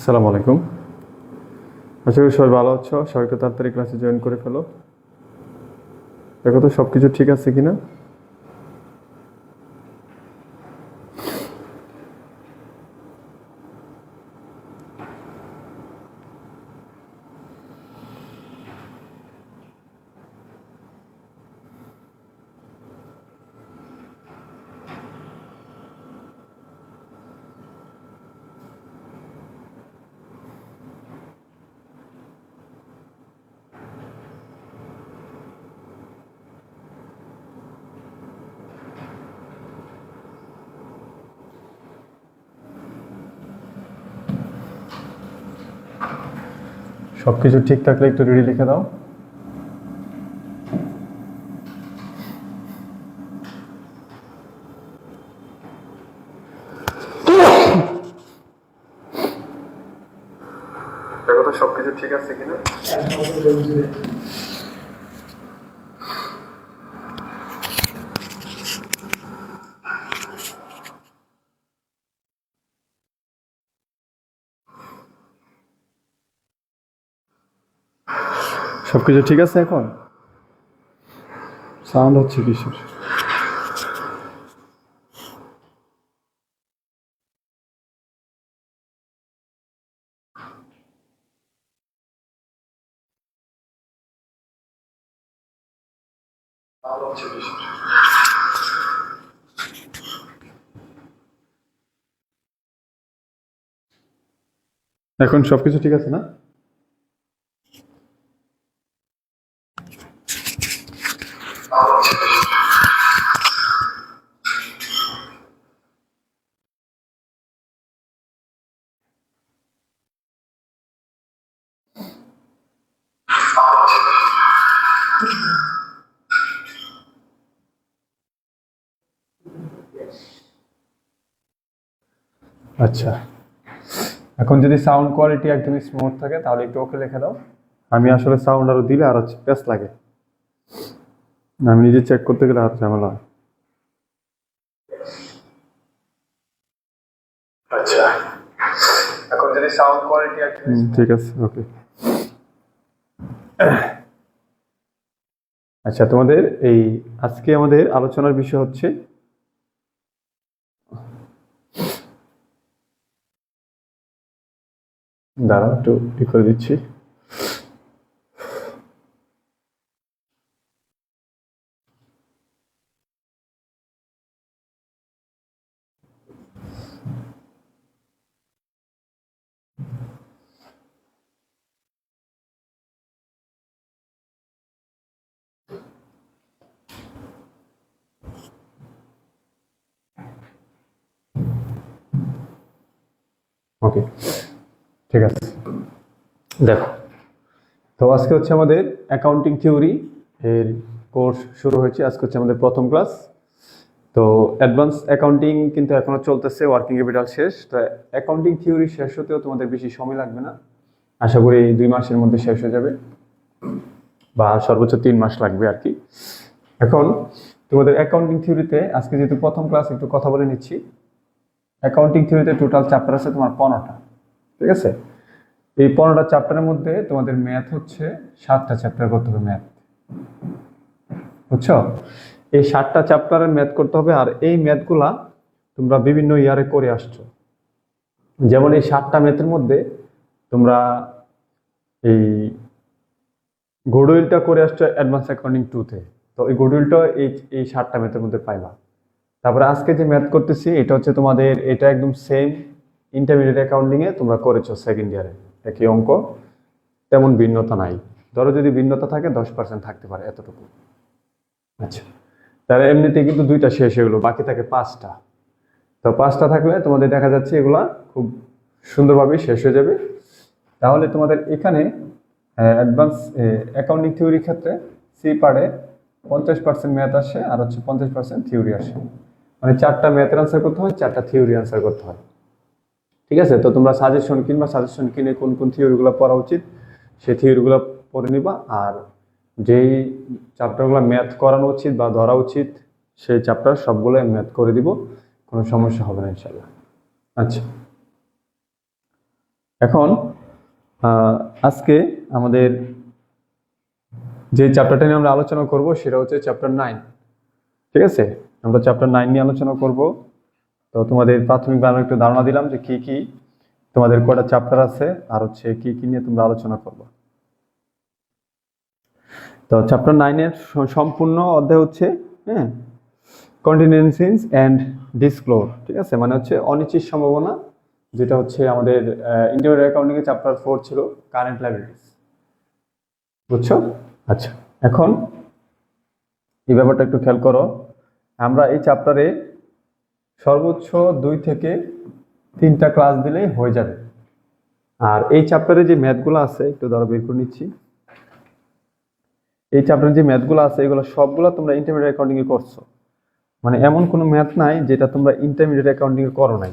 আসসালামু আলাইকুম। আশা করি সবাই ভালো আছো। সবাইকে তাড়াতাড়ি ক্লাসে জয়েন করে ফেলো। দেখো তো সব কিছু ঠিক আছে কিনা। সব কিছু ঠিক থাকলে একটু রেডি লিখে দাও। দেখো তো সব কিছু ঠিক আছে কিনা। সব কিছু ঠিক আছে এখন। সাউন্ড হচ্ছে কিসের? এখন সবকিছু ঠিক আছে না? আচ্ছা, এখন যদি সাউন্ড কোয়ালিটি একদমই স্মুথ থাকে তাহলে একটু ওকে লিখে দাও। আমি আসলে সাউন্ড আরো দিলে আর হচ্ছে পেস লাগে, আমি নিজে চেক করতে গেলে আর ঝামেলা হয়। আচ্ছা, এখন যদি সাউন্ড কোয়ালিটি ঠিক আছে, ওকে। আচ্ছা, তোমাদের এই আজকে আমাদের আলোচনার বিষয় হচ্ছে দাঁড়াও একটু ই করে দিচ্ছি। ওকে, ঠিক আছে। দেখো, তো আজকে হচ্ছে আমাদের অ্যাকাউন্টিং থিওরি এর কোর্স শুরু হয়েছে। আজকে হচ্ছে আমাদের প্রথম ক্লাস। তো অ্যাডভান্স অ্যাকাউন্টিং কিন্তু এখনো চলতেছে, ওয়ার্কিং ক্যাপিটাল শেষ। তো অ্যাকাউন্টিং থিওরি শেষ হতেও তোমাদের বেশি সময় লাগবে না, আশা করি 2 মাসের মধ্যে শেষ হয়ে যাবে, বা সর্বোচ্চ 3 মাস লাগবে আর কি। এখন তোমাদের অ্যাকাউন্টিং থিওরিতে আজকে যেহেতু প্রথম ক্লাস, একটু কথা বলে নিচ্ছি। অ্যাকাউন্টিং থিওরিতে টোটাল চ্যাপ্টার আছে তোমার 15টা, ঠিক আছে। এই 15টা চ্যাপ্টারের মধ্যে তোমাদের ম্যাথ হচ্ছে 7টা চ্যাপ্টার করতে হবে, ম্যাথ, বুঝছো? এই 7টা চ্যাপ্টারের ম্যাথ করতে হবে। আর এই ম্যাথগুলা তোমরা বিভিন্ন ইয়ারে করে আসছো। যেমন এই 7টা ম্যাথের মধ্যে তোমরা এই গুডউইলটা করে আসছো অ্যাডভান্স অ্যাকাউন্টিং 2-তে। তো এই গুডউইলটা এই 7টা ম্যাথের মধ্যে পাইবা। তারপরে আজকে যে ম্যাথ করতেছি এটা হচ্ছে তোমাদের, এটা একদম সেম ইন্টারমিডিয়েট অ্যাকাউন্টিংয়ে তোমরা করেছো সেকেন্ড ইয়ারে, একই অঙ্ক, তেমন ভিন্নতা নাই। ধরো যদি ভিন্নতা থাকে 10% থাকতে পারে, এতটুকু। আচ্ছা, তাহলে এমনিতে কিন্তু 2টা শেষ হয়ে গেলো, বাকি থাকে 5টা। তো 5টা থাকলে তোমাদের দেখা যাচ্ছে এগুলা খুব সুন্দরভাবে শেষ হয়ে যাবে। তাহলে তোমাদের এখানে অ্যাডভান্স অ্যাকাউন্টিং থিওরির ক্ষেত্রে সি পার্টে 50% ম্যাথ আসে, আর হচ্ছে 50% থিওরি আসে। মানে 4টা ম্যাথের আনসার করতে হয়, 4টা থিওরি আনসার করতে হয়, ঠিক আছে। তো তোমরা সাজেশন কিনে কোন কোন থিওরিগুলো পড়া উচিত সেই থিওরিগুলো পড়ে নিবা। আর যেই চ্যাপ্টারগুলো ম্যাথ করানো উচিত বা ধরা উচিত সেই চ্যাপ্টার সবগুলো ম্যাথ করে দিব, কোনো সমস্যা হবে না ইনশাল্লাহ। আচ্ছা, এখন আজকে আমাদের যে চ্যাপ্টারটা নিয়ে আমরা আলোচনা করব সেটা হচ্ছে চ্যাপ্টার 9। ঠিক আছে, আমরা চ্যাপ্টার 9 নিয়ে আলোচনা করব। তো তোমাদের প্রাথমিকভাবে একটু ধারণা দিলাম যে কি কি তোমাদের কয়টা চ্যাপ্টার আছে আর হচ্ছে কি কি নিয়ে তোমরা আলোচনা করবে। তো চ্যাপ্টার 9 এর সম্পূর্ণ অধ্যায় হচ্ছে কন্টিনজেন্সিস এন্ড ডিসক্লোর। ঠিক আছে, মানে হচ্ছে অনিশ্চিত সম্ভাবনা, যেটা হচ্ছে আমাদের ইন্টারমিডিয়েট অ্যাকাউন্টিং এর চ্যাপ্টার 4 ছিল কারেন্ট লায়াবিলিটিস। বুঝছো? আচ্ছা, এখন এই ব্যাপারটা একটু খেয়াল করো। আমরা এই চ্যাপ্টারে সর্বোচ্চ 2 থেকে 3টা ক্লাস দিলেই হয়ে যাবে। আর এই চ্যাপ্টারে যে ম্যাথগুলো আছে একটু ধরো বের করে নিচ্ছি। এই চ্যাপ্টারে যে ম্যাথগুলো আছে এগুলো সবগুলো তোমরা ইন্টারমিডিয়েট অ্যাকাউন্টিং এ করছো, মানে এমন কোনো ম্যাথ নাই যেটা তোমরা ইন্টারমিডিয়েট অ্যাকাউন্টিং এ করো নাই।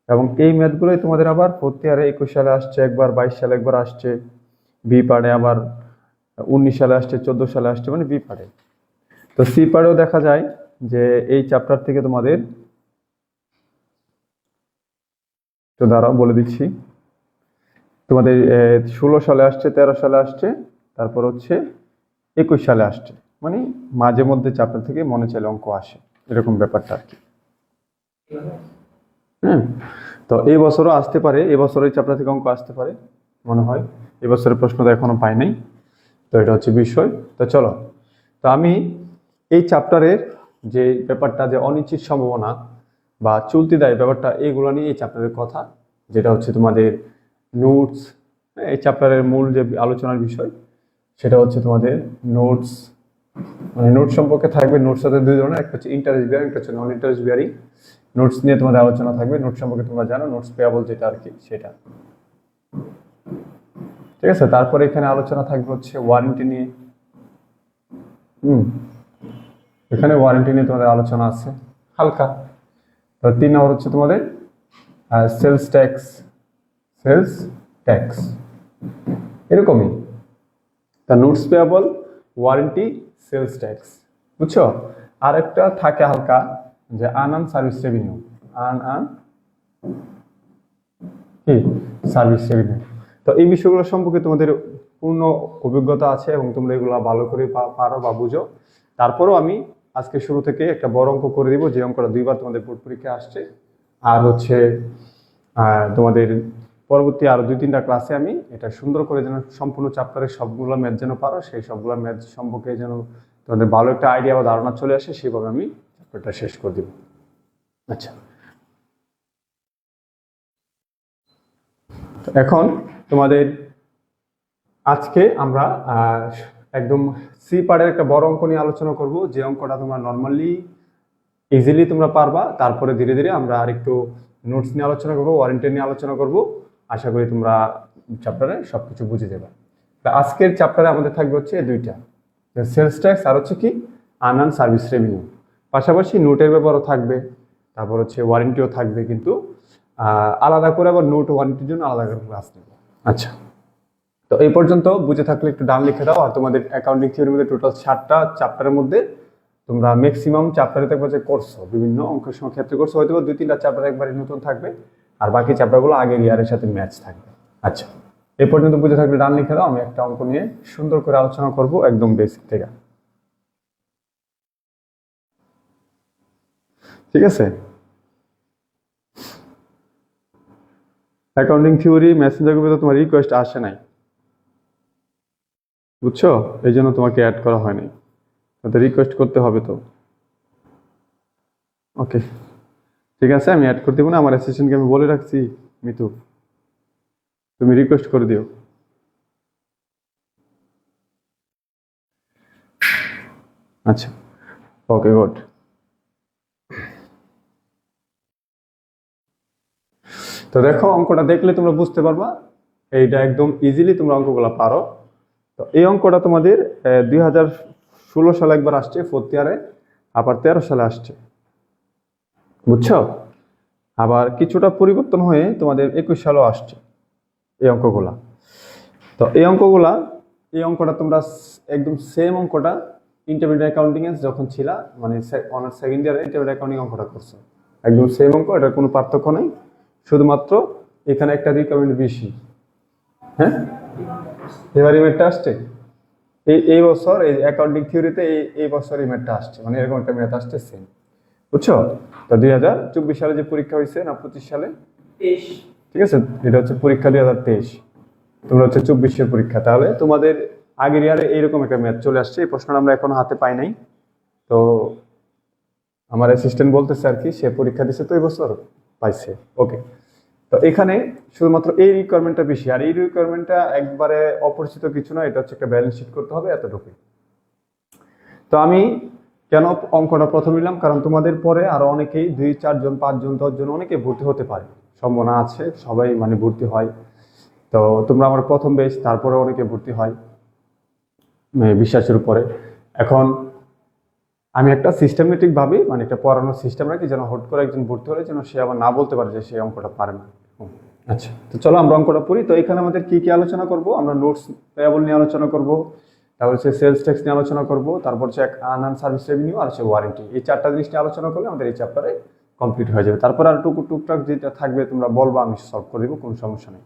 এবং এই ম্যাথগুলোই তোমাদের আবার ভর্তি ইয়ারে 21 সালে আসছে একবার, 22 সালে একবার আসছে, বি পার্টে আবার 19 সালে আসছে, 14 সালে আসছে, মানে বি পার্টে। তো সি পার্টেও দেখা যায় যে এই চ্যাপ্টার থেকে তোমাদের, তো দাঁড়াও বলে দিচ্ছি, তোমাদের 16 সালে আসছে, 13 সালে আসছে, তারপর হচ্ছে 21 সালে আসছে, মানে মাঝে মধ্যে চ্যাপ্টার থেকে মনে চাইলে অঙ্ক আসে, এরকম ব্যাপারটা আর কি। তো এই বছরও আসতে পারে, এবছর এই চ্যাপ্টার থেকে অঙ্ক আসতে পারে মনে হয়। এবছরের প্রশ্ন তো এখনো পাই নাই, তো এটা হচ্ছে বিষয়। তো চলো, তো আমি এই চ্যাপ্টারের যে ব্যাপারটা, যে অনিশ্চিত সম্ভাবনা বা চলতি দায় ব্যাপারটা, এইগুলো নিয়ে এই চ্যাপ্টারের কথা, যেটা হচ্ছে তোমাদের নোটস। এই চ্যাপ্টারের মূল যে আলোচনার বিষয় সেটা হচ্ছে তোমাদের নোটস, মানে নোটস সম্পর্কে থাকবে। নোটস সাথে 2 ধরনের, একটা হচ্ছে ইন্টারেস্ট বিয়ারিং, একটা হচ্ছে নন ইন্টারেস্ট বিয়ারিং। নোটস নিয়ে তোমাদের আলোচনা থাকবে। নোটস সম্পর্কে তোমরা জানো, নোটস পেয়াবল যেটা আর কি, সেটা। ঠিক আছে, তারপরে এখানে আলোচনা থাকবে হচ্ছে ওয়ারেন্টি নিয়ে। এখানে ওয়ারেন্টি নিয়ে তোমাদের আলোচনা আছে হালকা। তো 3 নম্বর হচ্ছে তোমাদের সেলস ট্যাক্স, এরকমই। তা notes payable, warranty, sales tax, বুঝছো? আর একটা থাকে হালকা, যে unearned service revenue, service revenue. তো এই বিষয়গুলো সম্পর্কে তোমাদের পূর্ণ অভিজ্ঞতা আছে এবং তোমরা এগুলো ভালো করে পারো বা বুঝো। তারপরও আমি আজকে শুরু থেকে একটা বড় অঙ্ক করে দিব, যে অঙ্কটা 2বার তোমাদের বোর্ড পরীক্ষা আসছে। আর হচ্ছে তোমাদের পরবর্তী আরো 2-3টা ক্লাসে আমি এটা সুন্দর করে যেন সম্পূর্ণ চ্যাপ্টারের সবগুলো ম্যাথ যেন পারো, সেই সবগুলো ম্যাথ সম্পর্কে যেন তোমাদের ভালো একটা আইডিয়া বা ধারণা চলে আসে, সেভাবে আমি চ্যাপ্টারটা শেষ করে দিব। আচ্ছা, এখন তোমাদের আজকে আমরা একদম সি পার্টের একটা বড় অঙ্ক নিয়ে আলোচনা করব, যে অঙ্কটা তোমরা নর্মালি ইজিলি তোমরা পারবা। তারপরে ধীরে ধীরে আমরা আরেকটু নোটস নিয়ে আলোচনা করবো, ওয়ারেন্টি নিয়ে আলোচনা করব। আশা করি তোমরা চ্যাপ্টারে সবকিছু বুঝে যাবে। আজকের চ্যাপ্টারে আমাদের থাকবে হচ্ছে 2টা, সেলস ট্যাক্স আর হচ্ছে কি আনআর্ন সার্ভিস রেভিনিউ। পাশাপাশি নোটের ব্যাপারও থাকবে, তারপর হচ্ছে ওয়ারেন্টিও থাকবে, কিন্তু আলাদা করে আবার নোট ওয়ারেন্টির জন্য আলাদা করে ক্লাস নেব। আচ্ছা, তো এই পর্যন্ত বুঝে থাকলে একটু ডান লিখে দাও। আর তোমাদের অ্যাকাউন্টিং থিওরির মধ্যে টোটাল 7টা চ্যাপ্টারের মধ্যে তোমরা ম্যাক্সিমাম চ্যাপ্টারে দেখবো যে করছো, বিভিন্ন অঙ্কের সময় ক্ষেত্রে করছো, হয়তো 2-3টা চ্যাপ্টার একবারে নতুন থাকবে, আর বাকি চ্যাপ্টারগুলো আগের ইয়ারের সাথে ম্যাচ থাকবে। আচ্ছা, এই পর্যন্ত বুঝে থাকলে ডান লিখে দাও। আমি একটা অঙ্ক নিয়ে সুন্দর করে আলোচনা করব একদম বেসিক থেকে। ঠিক আছে, অ্যাকাউন্টিং থিওরি মেসেঞ্জার গ্রুপে তো তোমার রিকোয়েস্ট আসে নাই, বুঝছো? এই জন্য তোমাকে অ্যাড করা হয়নি, তো রিকোয়েস্ট করতে হবে তো। ওকে, ঠিক আছে, আমি অ্যাড করে দেবো না, আমার অ্যাসিস্ট্যান্টকে আমি বলে রাখছি, মিতু তুমি রিকোয়েস্ট করে দিও। আচ্ছা, ওকে, গুড। তো দেখো, অঙ্কটা দেখলে তোমরা বুঝতে পারবা এইটা একদম ইজিলি তোমরা অঙ্কগুলো পারো। তো এই অঙ্কটা তোমাদের 2016 সালে একবার আসছে 4th ইয়ারে, আবার 13 সালে আসছে, বুঝছো? আবার কিছুটা পরিবর্তন হয়ে তোমাদের 21 সালেও আসছে এই অঙ্কগুলা। তো এই অঙ্কটা তোমরা একদম সেম অঙ্কটা ইন্টারমিডিয়েট অ্যাকাউন্টিং এ যখন ছিলা, মানে অনার্স 2nd ইয়ারে ইন্টারমিডিয়েট অ্যাকাউন্টিং অঙ্কটা করছো, একদম সেম অঙ্ক, এটার কোনো পার্থক্য নেই। শুধুমাত্র এখানে একটা রিকোয়ারমেন্ট বেশি। হ্যাঁ, এবার রিমেটটা আসছে এই বছর, এই অ্যাকাউন্টিং থিওরিতে এই বছর রিমেটটা আসছে, মানে এরকম একটা ম্যাথ আসছে সেম, বুঝছো? তো 2024 সালে যে পরীক্ষা হয়েছে না 25 সালে, ঠিক আছে, এটা হচ্ছে পরীক্ষা 2023, তোমরা হচ্ছে 24-এর পরীক্ষা। তাহলে তোমাদের আগের ইয়ারে এইরকম একটা ম্যাথ চলে আসছে। এই প্রশ্নটা আমরা এখনো হাতে পাই নাই। তো আমার অ্যাসিস্ট্যান্ট বলতেছে আর কি, সে পরীক্ষা দিচ্ছে তো এই বছর, পাইছে। ওকে, তো এখানে শুধুমাত্র এই রিকোয়ারমেন্টটা বেশি, আর এই রিকোয়ারমেন্টটা একবারে অপরিচিত কিছু না, এটা হচ্ছে একটা ব্যালেন্স শিট করতে হবে, এতটুকুই। তো আমি কেন অঙ্কটা প্রথম নিলাম, কারণ তোমাদের পরে আরো অনেকেই 2, 4 জন, 5 জন, 10 জন অনেকে ভর্তি হতে পারে, সম্ভাবনা আছে, সবাই মানে ভর্তি হয়। তো তোমরা আমার প্রথম বেচ, তারপরে অনেকে ভর্তি হয় বিশ্বাসের উপরে। এখন আমি একটা সিস্টেমেটিক ভাবে মানে একটা পড়ানোর সিস্টেম রাখি, যেন হট করে একজন ভর্তি হলে যেন সে আবার না বলতে পারে যে সে অঙ্কটা পারে না। আচ্ছা, তো চলো আমরা অঙ্কটা পড়ি। তো এখানে আমাদের কি কি আলোচনা করব, আমরা নোটস পেয়াবল নিয়ে আলোচনা করব, তারপর হচ্ছে সেলস ট্যাক্স নিয়ে আলোচনা করব, তারপর হচ্ছে আনআন সার্ভিস রেভিনিউ, আর হচ্ছে ওয়ারেন্টি। এই 4টা জিনিস নিয়ে আলোচনা করলে আমাদের এই চ্যাপ্টারে কমপ্লিট হয়ে যাবে। তারপর আর টুকটাক যেটা থাকবে তোমরা বলবা, আমি সলভ করে দেবো, কোনো সমস্যা নেই।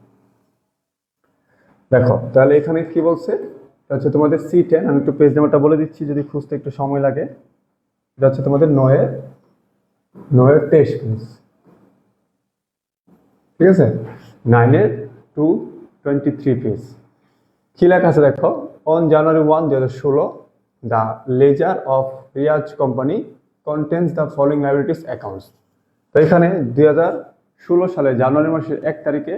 দেখো তাহলে এখানে কি বলছে, এটা হচ্ছে তোমাদের C10, আমি একটু পেজ নাম্বারটা বলে দিচ্ছি যদি খুঁজতে একটু সময় লাগে। এটা হচ্ছে তোমাদের 9-এর 23 পেজ, ঠিক আছে, 9-এর 223 পেজ। কি লেখা আছে দেখো, on January 1, 2016 the ledger of Riaz company contains the following liabilities accounts. তো এখানে 2016 সালে জানুয়ারি মাসের 1 তারিখে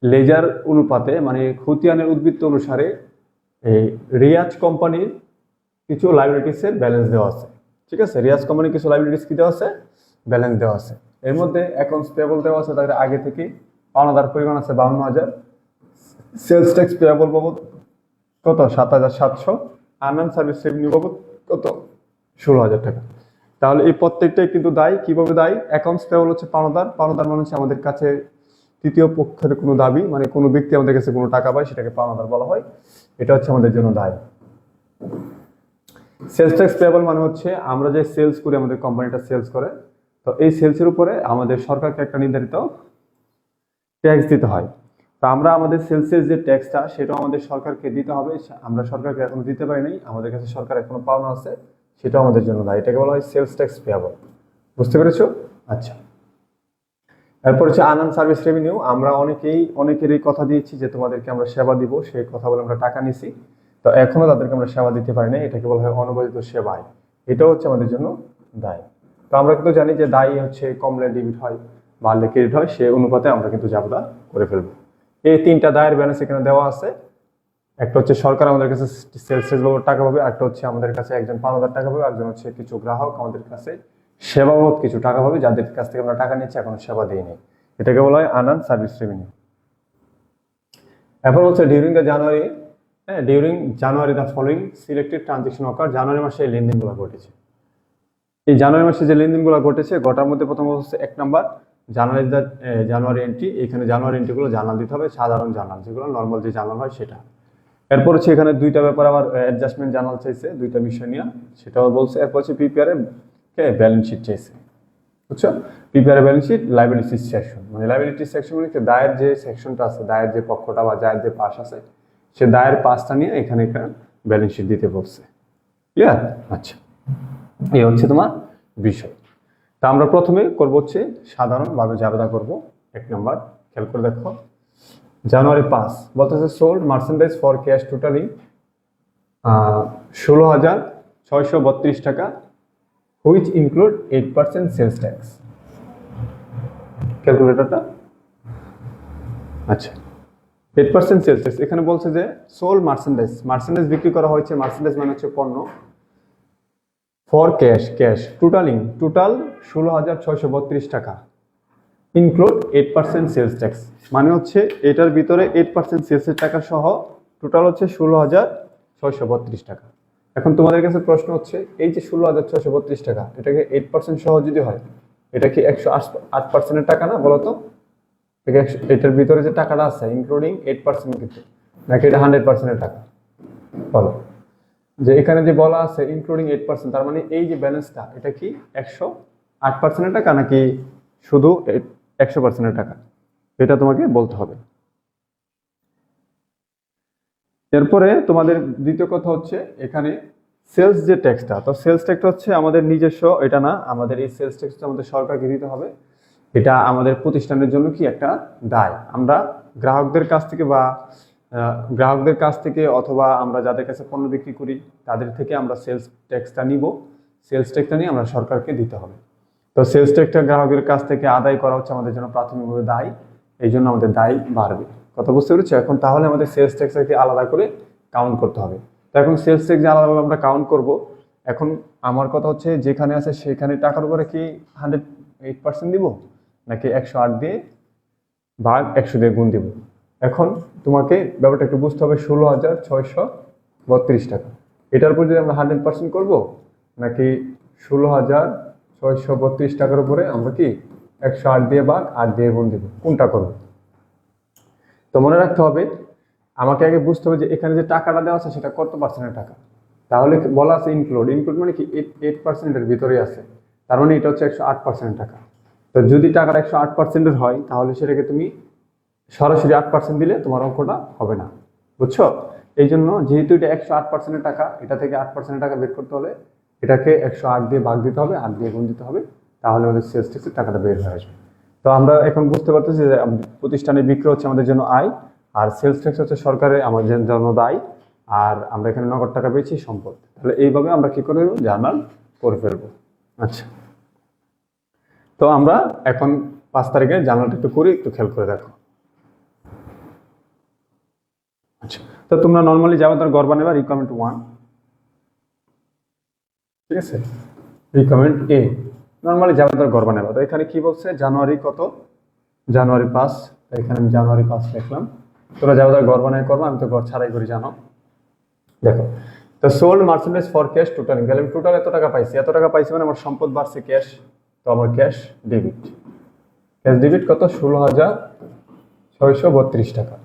লেজার অনুপাতে মানে খতিয়ানের উদ্বৃত্ত অনুসারে এই রিয়াজ কোম্পানির কিছু লাইবিলিটিসের ব্যালেন্স দেওয়া আছে, ঠিক আছে। রিয়াজ কোম্পানির কিছু লাইবিলিটিস কি দেওয়া আছে, ব্যালেন্স দেওয়া আছে। এর মধ্যে অ্যাকাউন্টস পেয়েবল দেওয়া আছে, তাদের আগে থেকে পাওনাদার পরিমাণ আছে 52,000, সেলস ট্যাক্স পেয়েবল বাবদ কত 7,700, আনআন সার্ভিস রেভিনিউ বাবদ কত 16,000 টাকা। তাহলে এই প্রত্যেকটাই কিন্তু দায়ী। কিভাবে দায়ী, অ্যাকাউন্টস পেয়েবল হচ্ছে পাওনাদার মানে হচ্ছে আমাদের কাছে তৃতীয় পক্ষের কোনো দাবি, মানে কোনো ব্যক্তি আমাদের কাছে কোনো টাকা পায় সেটাকে পাওনাদার বলা হয়, এটা হচ্ছে আমাদের জন্য দায়ী। সেলস ট্যাক্স পেয়েবল মানে হচ্ছে আমরা যে সেলস করি, আমাদের কোম্পানিটা সেলস করে, তো এই সেলসের উপরে আমাদের সরকারকে একটা নির্ধারিত ট্যাক্স দিতে হয়। তো আমরা আমাদের সেলসের যে ট্যাক্সটা সেটাও আমাদের সরকারকে দিতে হবে, আমরা সরকারকে এখনো দিতে পারি নাই, আমাদের কাছে সরকার এখনো পাওনা আছে, সেটাও আমাদের জন্য দায়ী। এটাকে বলা হয় সেলস ট্যাক্স পেয়েবল, বুঝতে পেরেছো? আচ্ছা, এরপর হচ্ছে আনআন সার্ভিস রেভিনিউ। আমরা অনেকেরই কথা দিয়েছি যে তোমাদেরকে আমরা সেবা দিব, সেই কথা বলে আমরা টাকা নিছি, তো এখনো তাদেরকে আমরা সেবা দিতে পারি না, এটাকে বলা হয় অনুবাদিত সেবায়, এটাও হচ্ছে আমাদের জন্য দায়। তো আমরা কিন্তু জানি যে দায়ী হচ্ছে কমলে ডেবিট হয়, বাড়লে ক্রেডিট হয়, সে অনুপাতে আমরা কিন্তু জাবদা করে ফেলবো। এই 3টা দায়ের ব্যালেন্স এখানে দেওয়া আছে। একটা হচ্ছে সরকার আমাদের কাছে সেলস বাবদ টাকা পাবে, একটা হচ্ছে আমাদের কাছে একজন পাওনাদার টাকা পাবে, একজন হচ্ছে কিছু গ্রাহক আমাদের কাছে সেবা বাবদ কিছু টাকা পাবে, যাদের কাছ থেকে আমরা টাকা নিচ্ছি এখনো সেবা দিইনি, এটাকে বলা হয় আনআন সার্ভিস রেভিনিউ। এরপর হচ্ছে during January the following selected transaction occur, জানুয়ারি মাসে এই লেনদেনগুলো ঘটেছে। এই জানুয়ারি মাসে যে লেনদেনগুলো ঘটেছে, ঘটার মধ্যে প্রথম হচ্ছে 1 নাম্বার জানুয়ারি এন্ট্রি। এখানে জানুয়ারি এন্ট্রিগুলো জার্নাল দিতে হবে, সাধারণ জার্নাল, যেগুলো নর্মাল যে জার্নাল হয় সেটা। এরপর হচ্ছে এখানে 2টা ব্যাপার আবার অ্যাডজাস্টমেন্ট জার্নাল চাইছে, 2টা বিষয় নিয়ে, সেটাও বলছে। এরপর হচ্ছে পিপিআর ব্যালেন্স শিট চাইছে, বুঝছো? PPR balance sheet, liabilities section, মানে লাইবিলিটিস সেকশন মানে দায়ের যে সেকশনটা আছে, দায়ের যে পক্ষটা বা দায়ের যে পাশ আছে, সে দায়ের পাশটা নিয়ে এখানে ব্যালেন্স শিট দিতে বলছে। ক্লিয়ার? আচ্ছা, এই হচ্ছে তোমার বিষয়। তা আমরা প্রথমে করবো হচ্ছে সাধারণভাবে জাবেদা করব। 1 নাম্বার খেয়াল করে দেখো, জানুয়ারি 5 বলতেছে sold merchandise for cash totally 16,632 টাকা, হুইচ ইনক্লুড 8% সেলস ট্যাক্স। ক্যালকুলেটরটা, আচ্ছা, 8% সেলস ট্যাক্স। এখানে বলছে যে সোল্ড মার্চেন্ডাইজ বিক্রি করা হয়েছে, মার্চেন্ডাইজ মানে হচ্ছে পণ্য, ফর ক্যাশ টোটাল 16,632 টাকা, ইনক্লুড 8% সেলস ট্যাক্স, মানে হচ্ছে এটার ভিতরে 8% সেলসের টাকা সহ টোটাল হচ্ছে 16,632 টাকা। এখন তোমাদের কাছে প্রশ্ন হচ্ছে, এই যে 16,632 টাকা, এটাকে 8% সহ যদি হয়, এটা কি 108%-এর টাকা না? বলো তো, এটার ভিতরে যে টাকাটা আছে ইনক্লুডিং 8% কিন্তু, নাকি এটা 100%-এর টাকা? বলো, যে এখানে যে বলা আছে ইনক্লুডিং 8%, তার মানে এই যে ব্যালেন্সটা, এটা কি 108%-এর টাকা নাকি শুধু 100%-এর টাকা? এটা তোমাকে বলতে হবে। এরপরে তোমাদের দ্বিতীয় কথা হচ্ছে এখানে সেলস যে ট্যাক্সটা, তো সেলস ট্যাক্সটা হচ্ছে আমাদের নিজস্ব, এটা না, আমাদের এই সেলস ট্যাক্সটা আমাদের সরকারকে দিতে হবে। এটা আমাদের প্রতিষ্ঠানের জন্য কি একটা দায়। আমরা গ্রাহকদের কাছ থেকে বা গ্রাহকদের কাছ থেকে অথবা আমরা যাদের কাছে পণ্য বিক্রি করি তাদের থেকে আমরা সেলস ট্যাক্সটা নিব। সেলস ট্যাক্সটা নিয়ে আমরা সরকারকে দিতে হবে। তো সেলস ট্যাক্সটা গ্রাহকের কাছ থেকে আদায় করা হচ্ছে আমাদের জন্য প্রাথমিকভাবে দায়, এই জন্য আমাদের দায় বাড়বে। কথা বুঝতে পেরেছো? এখন তাহলে আমাদের সেলস ট্যাক্সটাকে আলাদা করে কাউন্ট করতে হবে। তো এখন সেলস ট্যাক্স আলাদাভাবে আমরা কাউন্ট করব। এখন আমার কথা হচ্ছে যেখানে আছে সেখানে টাকার উপরে কি 108% দিব, নাকি 108 দিয়ে ভাগ 100 দিয়ে গুণ দিব? এখন তোমাকে ব্যাপারটা একটু বুঝতে হবে। 16,632 টাকা, এটার উপর যদি আমরা 100% করবো, নাকি 16,632 টাকার উপরে আমরা কি 108 দিয়ে ভাগ 8 দিয়ে গুণ দিব, কোনটা করবো? তো মনে রাখতে হবে, আমাকে আগে বুঝতে হবে যে এখানে যে টাকাটা দেওয়া আছে সেটা কত পার্সেন্টের টাকা। তাহলে বলা আছে ইনক্লুড, ইনক্লুড মানে কি 8%-এর ভিতরে আছে, তার মানে এটা হচ্ছে 108% টাকা। তো যদি টাকাটা 108%-এর হয় তাহলে সেটাকে তুমি সরাসরি 8% দিলে তোমার অঙ্কটা হবে না, বুঝছো? এই জন্য যেহেতু এটা 108%-এর টাকা, এটা থেকে 8%-এর টাকা বের করতে হলে এটাকে 108 দিয়ে ভাগ দিতে হবে, 8 দিয়ে গুণ দিতে হবে, তাহলে আমাদের সেলস ট্যাক্সের টাকাটা বের হয়ে আসবে। তো আমরা এখন বুঝতে পারতেছি যে প্রতিষ্ঠানে বিক্রি হচ্ছে আমাদের জন্য আয়, আর সেলস ট্যাক্স হচ্ছে সরকারের আমাদের জন্য দায়, আর আমরা এখানে নগদ টাকা পেয়েছি সম্পদ। তাহলে এইভাবে আমরা কি করে জার্নাল করে ফেলবো। আচ্ছা, তো আমরা এখন 5 তারিখে জার্নালটা একটু করি, একটু খেয়াল করে দেখো। আচ্ছা, তো তোমরা নর্মালি যাবে তার গড় বানাবা রিকমেন্ড 1, ঠিক আছে? রিকমেন্ড এ নর্মালি যাবে তার গড় বানাবা। তো এখানে কি বলছে, জানুয়ারি কত? জানুয়ারি 5, এখানে আমি জানুয়ারি 5 লিখলাম। তোমরা যাবে তার গড় বানাই করবো, আমি তো গড় ছাড়াই করি, জানো। দেখো, তো sold merchandise for cash total, তাহলে আমি টোটাল এত টাকা পাইছি, এত টাকা পাইছি মানে আমার সম্পদ বাড়ছে ক্যাশ, তো আমার ক্যাশ ডেবিট। ক্যাশ ডেবিট কত? 16,632 টাকা।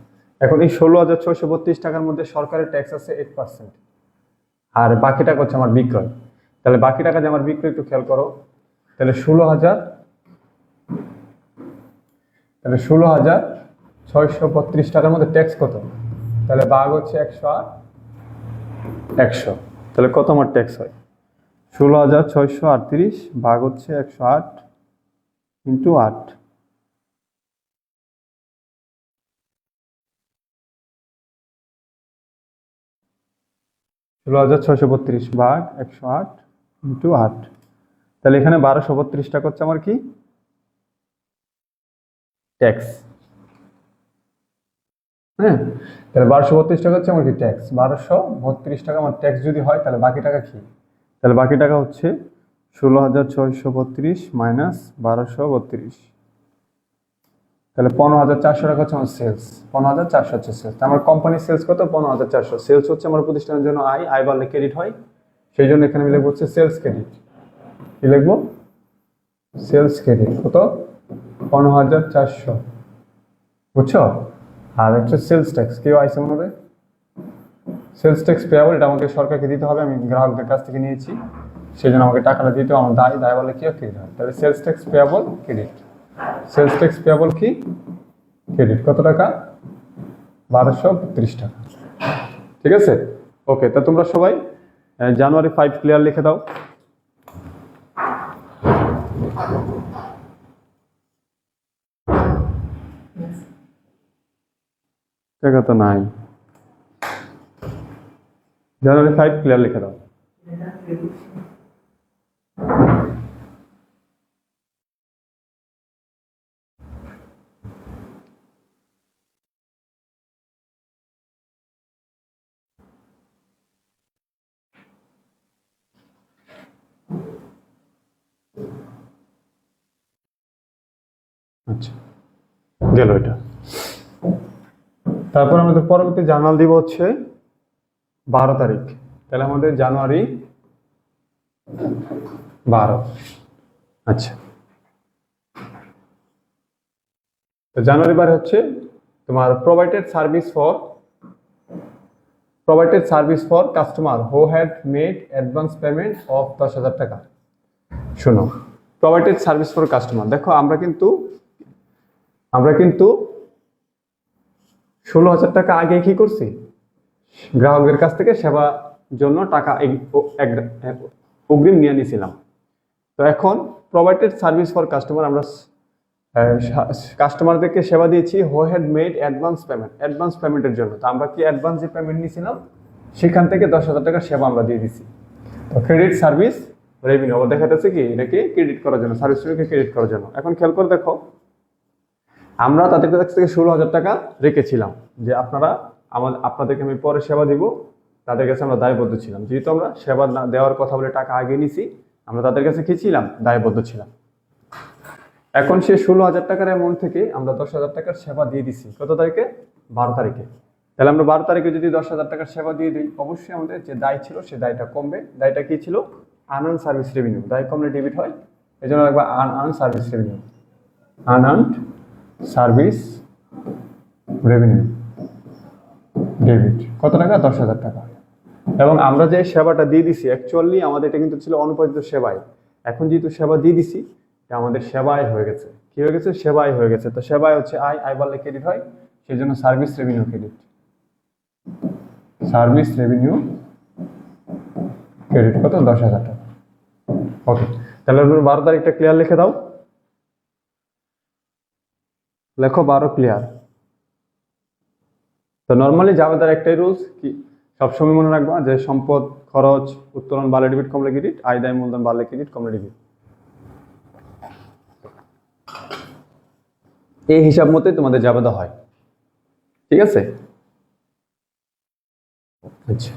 এখন এই 16,632 টাকার মধ্যে সরকারের ট্যাক্স আছে 8%, আর বাকি টাকা হচ্ছে আমার বিক্রয়। তাহলে বাকি টাকা যে আমার বিক্রয়, একটু খেয়াল করো, তাহলে 16,632 টাকার মধ্যে ট্যাক্স কত? তাহলে ভাগ হচ্ছে 100, তাহলে কত আমার ট্যাক্স হয়? 16,638 ভাগ হচ্ছে 108 ইন্টু 8, 16,632 ভাগ 108 ইন্টু 8, তাহলে এখানে 1232 টাকা হচ্ছে আমার কি ট্যাক্স। হ্যাঁ, তাহলে 1232 টাকা হচ্ছে আমার কি ট্যাক্স। 1232 টাকা আমার ট্যাক্স যদি হয়, তাহলে বাকি টাকা কি? তাহলে বাকি টাকা হচ্ছে 16,632 মাইনাস 1232, তাহলে 15,400 টাকা হচ্ছে আমার সেলস। 15,400 হচ্ছে সেলস। আমার কোম্পানির সেলস কত? 15,400। সেলস হচ্ছে আমার প্রতিষ্ঠানের জন্য আয়, আয় বাড়লে ক্রেডিট হয়, সেই জন্য এখানে আমি লিখবো হচ্ছে সেলস ক্রেডিট। কি লিখবো? সেলস ক্রেডিট কত? 15,400, বুঝছো? আর হচ্ছে সেলস ট্যাক্স, কেউ আইসে মনে হবে সেলস ট্যাক্স পেয়াবল, এটা আমাকে সরকারকে দিতে হবে, আমি গ্রাহকদের কাছ থেকে নিয়েছি, সেই জন্য আমাকে টাকাটা দিতে হবে, আমার দায়, দায় বলে কি ক্রেডিট হয়। তাহলে sales tax payable credit, sales tax payable কি ক্রেডিট, কত টাকা? 1232 টাকা, ঠিক আছে? ওকে, তা তোমরা সবাই জানুয়ারি 5 ক্লিয়ার লিখে দাও। টাকা তো নাই, জানুয়ারি 5 ক্লিয়ার লিখে দাও। আচ্ছা, গেল এটা। তারপর আমাদের পরবর্তী জার্নাল দিব হচ্ছে 12 তারিখ, তাহলে আমাদের জানুয়ারি 12। আচ্ছা, তো জানুয়ারি 12 হচ্ছে তোমার provided service for customer who had made advance payment of 10,000 টাকা। শোনো, প্রোভাইডেড সার্ভিস ফর কাস্টমার, দেখো আমরা কিন্তু 16,000 টাকা আগে কি করছি, গ্রাহকের কাছ থেকে সেবা জন্য টাকা অগ্রিম নিয়ে নিয়েছিলাম। তো এখন প্রোভাইডেড সার্ভিস ফর কাস্টমার, আমরা কাস্টমারদেরকে সেবা দিয়েছি হু হ্যাড মেড অ্যাডভান্স পেমেন্টের জন্য। তো আমরা কি অ্যাডভান্স যে পেমেন্ট নিয়েছিলাম সেখান থেকে 10,000 টাকার সেবা আমরা দিয়ে দিছি। তো ক্রেডিট সার্ভিস রেভিনিউ আবার দেখা যাচ্ছে কি এটাকে ক্রেডিট করার জন্য, সার্ভিস রেভিনিউকে ক্রেডিট করার জন্য। এখন খেয়াল করে দেখো, আমরা তাদের কাছ থেকে 16,000 টাকা রেখেছিলাম যে আপনাদেরকে আমি পরে সেবা দিব, তাদের কাছে আমরা দায়বদ্ধ ছিলাম। যেহেতু আমরা সেবা না দেওয়ার কথা বলে টাকা আগে নিছি, আমরা তাদের কাছে কি ছিলাম, দায়বদ্ধ ছিলাম। এখন সে 16,000 টাকার অ্যামাউন্ট থেকে আমরা 10,000 টাকার সেবা দিয়ে দিছি কত তারিখে, 12 তারিখে। তাহলে আমরা 12 তারিখে যদি 10,000 টাকার সেবা দিয়ে দিই, অবশ্যই আমাদের যে দায় ছিল সে দায়টা কমবে। দায়টা কি ছিল, আনআর্নড সার্ভিস রেভিনিউ। দায় কমলে ডেবিট হয়, এই জন্য একবার unearned service revenue, unearned service revenue debit কত টাকা, 10,000 টাকা। এবং আমরা যে সেবাটা দিয়ে দিছি অ্যাকচুয়ালি আমাদের এটা কিন্তু ছিল অনুপাতিত সেবায়। এখন যেহেতু সেবা দিয়ে দিছি আমাদের সেবায় হয়ে গেছে, কি হয়ে গেছে, সেবায় হয়ে গেছে। তো সেবায় হচ্ছে আয় বাড়লে ক্রেডিট হয়, সেই জন্য service revenue credit, service revenue credit কত, 10,000 টাকা। ওকে, তাহলে 12 তারিখটা ক্লিয়ার লিখে দাও, লেখো 12 ক্লিয়ার। তো নর্মালি জাবেদার একটাই রুলস কি, সবসময় মনে রাখবা যে সম্পদ খরচ উত্তোলন বাড়লে ডেবিট, কমলে ক্রেডিট, আয় দায় মূলধন বাড়লে ক্রেডিট, কমলে ডেবিট। এই হিসাব মতে তোমাদের জাবেদা হয়, ঠিক আছে। আচ্ছা,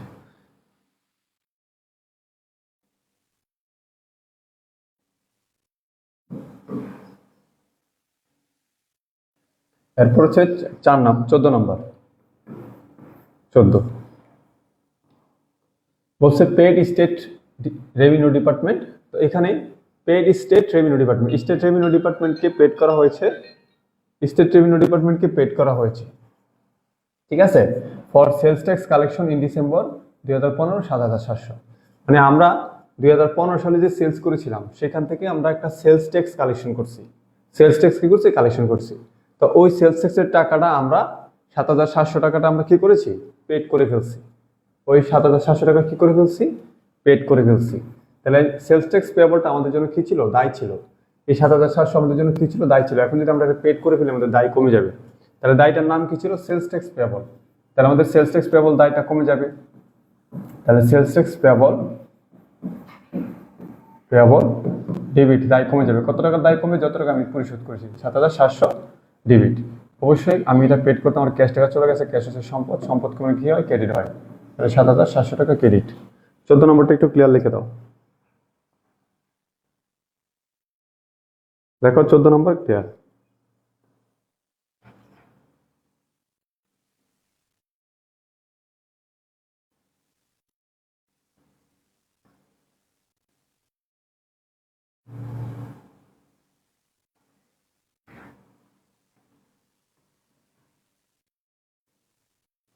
এরপর হচ্ছে 14 নম্বর, 14 বলছে পেড স্টেট রেভিনিউ ডিপার্টমেন্ট। তো এখানে paid state revenue department, state revenue ডিপার্টমেন্টকে পেড করা হয়েছে, স্টেট রেভিনিউ ডিপার্টমেন্টকে পেড করা হয়েছে, ঠিক আছে, for sales tax collection in December 2015 7,700। মানে আমরা 2015 সালে যে সেলস করেছিলাম সেখান থেকে আমরা একটা সেলস ট্যাক্স কালেকশন করছি, সেলস ট্যাক্স কি করছি, কালেকশন করছি। তো ওই সেলস ট্যাক্সের টাকাটা আমরা 7,700 টাকাটা আমরা কি করেছি, পেড করে ফেলছি। ওই 7,700 টাকা কি করে ফেলছি, পেড করে ফেলছি। তাহলে সেলস ট্যাক্স পেয়েবলটা আমাদের জন্য কি ছিল, দায় ছিল। এই 7,700 আমাদের জন্য কি ছিল, দায় ছিল। এখন যদি আমরা পেড করে ফেলি আমাদের দায় কমে যাবে। তাহলে দায়টার নাম কি ছিল, সেলস ট্যাক্স পেয়েবল। তাহলে আমাদের সেলস ট্যাক্স পেয়েবল দায়টা কমে যাবে। তাহলে সেলস ট্যাক্স পেয়েবল ডেবিট, দায় কমে যাবে। কত টাকার দায় কমবে, যত টাকা আমি পরিশোধ করেছি, 7,700 ডেবিট। অবশ্যই আমি এটা পেড করতে আমার ক্যাশ টাকা চলে গেছে, ক্যাশ হচ্ছে সম্পদ, সম্পদ কমে কি হয়, ক্রেডিট হয়। তাহলে 7,700 টাকা ক্রেডিট। 14 নম্বরটা একটু ক্লিয়ার লিখে দাও, দেখো 14 নম্বর ক্লিয়ার।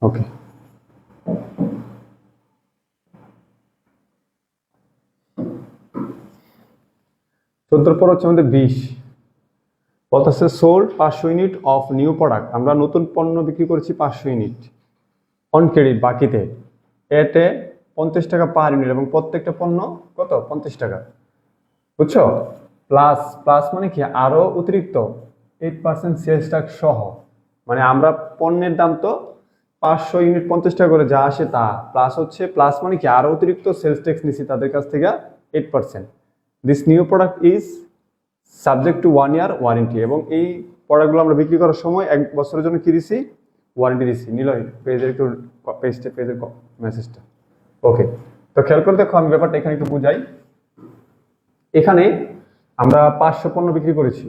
ওকে, 14 পর হচ্ছে আমাদের 20 বলতেছে sold 500 unit of new product. আমরা নতুন পণ্য বিক্রি করেছি 500 ইউনিট অন ক্রেডিট, বাকিতে। এতে 50 টাকা পার ইউনিট এবং প্রত্যেকটা পণ্য কত, 50 টাকা, বুঝছো। প্লাস প্লাস মানে কি, আরো অতিরিক্ত 8% সেলস ট্যাক্স সহ। মানে আমরা পণ্যের দাম তো 500 ইউনিট 50 টাকা করে যা আসে তা, প্লাস হচ্ছে, প্লাস মানে কি আরো অতিরিক্ত সেলস ট্যাক্স নিছি তাদের কাছ থেকে 8%। This new product is subject to 1 year warranty. এবং এই প্রোডাক্টগুলো আমরা বিক্রি করার সময় 1 বছরের জন্য কি দিছি, ওয়ারেন্টি দিছি। নিলয় পেজের একটু পেজের মেসেজটা। ওকে, তো খেয়াল করে দেখো, আমি ব্যাপারটা এখানে একটু বুঝাই। এখানে আমরা 500 পণ্য বিক্রি করেছি,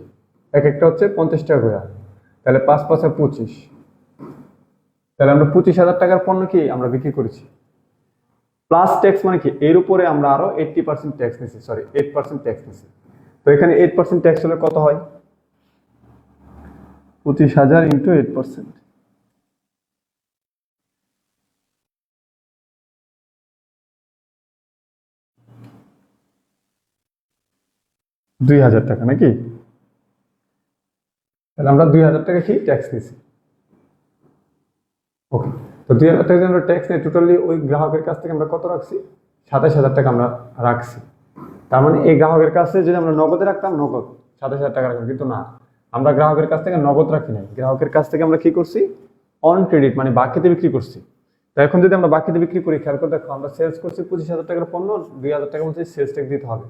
এক একটা হচ্ছে 50 টাকা করে। তাহলে 5 5 25, তাহলে আমরা 25,000 টাকার পণ্য কি আমরা বিক্রি করেছি। প্লাস ট্যাক্স মানে কি, এর উপরে আমরা আরো 80% ট্যাক্স নিছি, সরি 8% ট্যাক্স নিছি। তো এখানে 8% ট্যাক্স হলে কত হয়, 25,000 ইন্টু 8%, 2,000 টাকা নাকি। তাহলে আমরা 2,000 টাকা কি ট্যাক্স নিছি। ওকে, তো 2,000 টাকা আমরা ট্যাক্স নেই, টোটালি ওই গ্রাহকের কাছ থেকে আমরা কত রাখছি? 27,000 টাকা আমরা রাখছি। তার মানে এই গ্রাহকের কাছে যদি আমরা নগদে রাখতাম, নগদ 27,000 টাকা রাখতাম, কিন্তু না, আমরা গ্রাহকের কাছ থেকে নগদ রাখি নাই। গ্রাহকের কাছ থেকে আমরা কি করছি? অন ক্রেডিট, মানে বাকিতে বিক্রি করছি। তো এখন যদি আমরা বাকিতে বিক্রি করি, খেয়াল করে দেখো, আমরা সেলস করছি 25,000 টাকার পণ্য, 2,000 টাকা বলছি সেলস ট্যাক্স দিতে হবে।